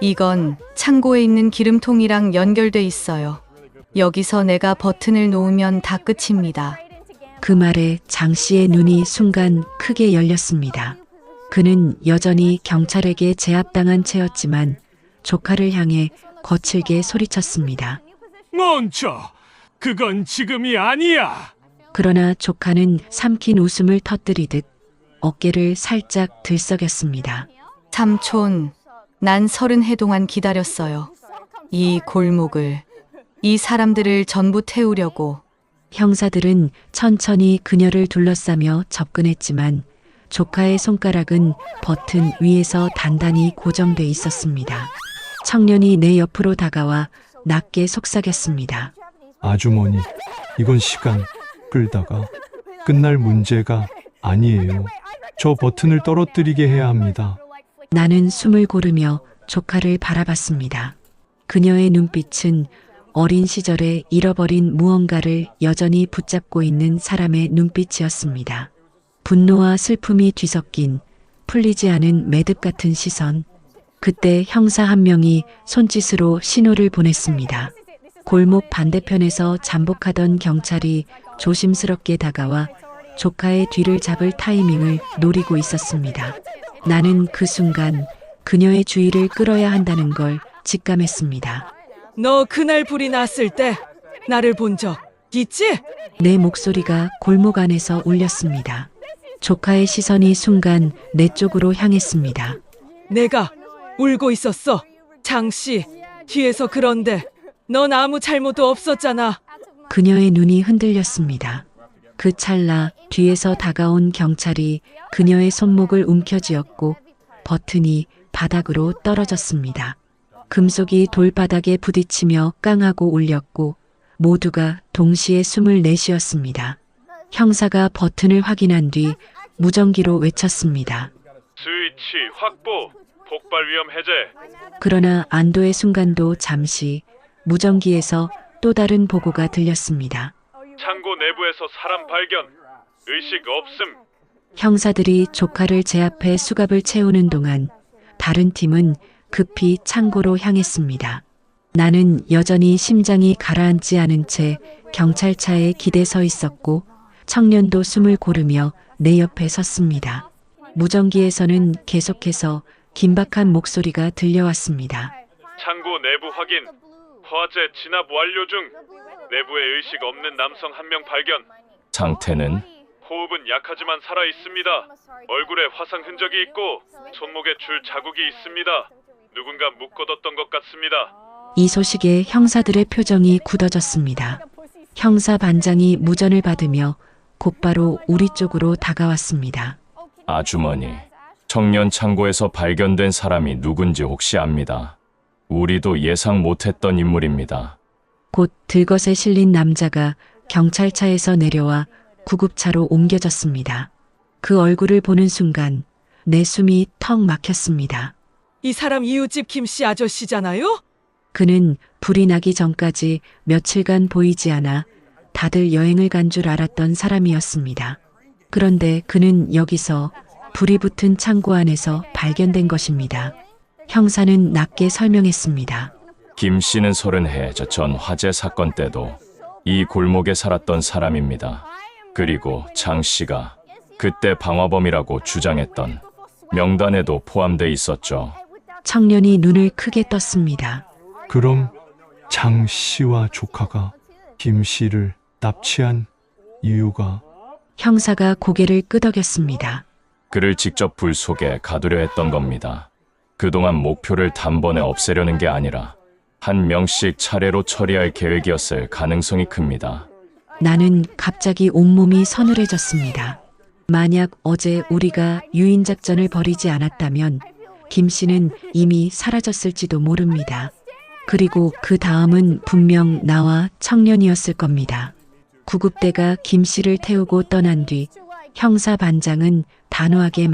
이건 창고에 있는 기름통이랑 연결돼 있어요. 여기서 내가 버튼을 놓으면 다 끝입니다. 그 말에 장 씨의 눈이 순간 크게 열렸습니다. 그는 여전히 경찰에게 제압당한 채였지만 조카를 향해 거칠게 소리쳤습니다. 멈춰! 그건 지금이 아니야! 그러나 조카는 삼킨 웃음을 터뜨리듯 어깨를 살짝 들썩였습니다. 삼촌, 난 30해 동안 기다렸어요. 이 골목을, 이 사람들을 전부 태우려고. 형사들은 천천히 그녀를 둘러싸며 접근했지만 조카의 손가락은 버튼 위에서 단단히 고정돼 있었습니다. 청년이 내 옆으로 다가와 낮게 속삭였습니다. 아주머니, 이건 시간 끌다가 끝날 문제가 아니에요. 저 버튼을 떨어뜨리게 해야 합니다. 나는 숨을 고르며 조카를 바라봤습니다. 그녀의 눈빛은 어린 시절에 잃어버린 무언가를 여전히 붙잡고 있는 사람의 눈빛이었습니다. 분노와 슬픔이 뒤섞인 풀리지 않은 매듭 같은 시선. 그때 형사 한 명이 손짓으로 신호를 보냈습니다. 골목 반대편에서 잠복하던 경찰이 조심스럽게 다가와 조카의 뒤를 잡을 타이밍을 노리고 있었습니다. 나는 그 순간 그녀의 주의를 끌어야 한다는 걸 직감했습니다. 너 그날 불이 났을 때 나를 본 적 있지? 내 목소리가 골목 안에서 울렸습니다. 조카의 시선이 순간 내 쪽으로 향했습니다. 내가 울고 있었어. 장씨, 뒤에서. 그런데 넌 아무 잘못도 없었잖아. 그녀의 눈이 흔들렸습니다. 그 찰나 뒤에서 다가온 경찰이 그녀의 손목을 움켜쥐었고 버튼이 바닥으로 떨어졌습니다. 금속이 돌바닥에 부딪히며 깡하고 울렸고 모두가 동시에 숨을 내쉬었습니다. 형사가 버튼을 확인한 뒤 무전기로 외쳤습니다. 스위치 확보, 폭발 위험 해제. 그러나 안도의 순간도 잠시 무전기에서 또 다른 보고가 들렸습니다. 창고 내부에서 사람 발견. 의식 없음. 형사들이 조카를 제압해 수갑을 채우는 동안 다른 팀은 급히 창고로 향했습니다. 나는 여전히 심장이 가라앉지 않은 채 경찰차에 기대 서 있었고 청년도 숨을 고르며 내 옆에 섰습니다. 무전기에서는 계속해서 긴박한 목소리가 들려왔습니다. 창고 내부 확인. 화재 진압 완료 중. 내부에 의식 없는 남성 한 명 발견. 상태는 호흡은 약하지만 살아 있습니다. 얼굴에 화상 흔적이 있고 손목에 줄 자국이 있습니다. 누군가 묶어뒀던 것 같습니다. 이 소식에 형사들의 표정이 굳어졌습니다. 형사 반장이 무전을 받으며 곧바로 우리 쪽으로 다가왔습니다. 아주머니, 청년 창고에서 발견된 사람이 누군지 혹시 압니다. 우리도 예상 못했던 인물입니다. 곧 들것에 실린 남자가 경찰차에서 내려와 구급차로 옮겨졌습니다. 그 얼굴을 보는 순간 내 숨이 턱 막혔습니다. 이 사람 이웃집 김씨 아저씨잖아요? 그는 불이 나기 전까지 며칠간 보이지 않아 다들 여행을 간 줄 알았던 사람이었습니다. 그런데 그는 여기서 불이 붙은 창고 안에서 발견된 것입니다. 형사는 낮게 설명했습니다. 김 씨는 30해 전 화재 사건 때도 이 골목에 살았던 사람입니다. 그리고 장 씨가 그때 방화범이라고 주장했던 명단에도 포함돼 있었죠. 청년이 눈을 크게 떴습니다. 그럼 장 씨와 조카가 김 씨를 납치한 이유가 형사가 고개를 끄덕였습니다. 그를 직접 불 속에 가두려 했던 겁니다. 그동안 목표를 단번에 없애려는 게 아니라 한 명씩 차례로 처리할 계획이었을 가능성이 큽니다. 나는 갑자기 온몸이 서늘해졌습니다. 만약 어제 우리가 유인 작전을 벌이지 않았다면 김 씨는 이미 사라졌을지도 모릅니다. 그리고 그 다음은 분명 나와 청년이었을 겁니다. 구급대가 김 씨를 태우고 떠난 뒤 형사 반장은 단호하게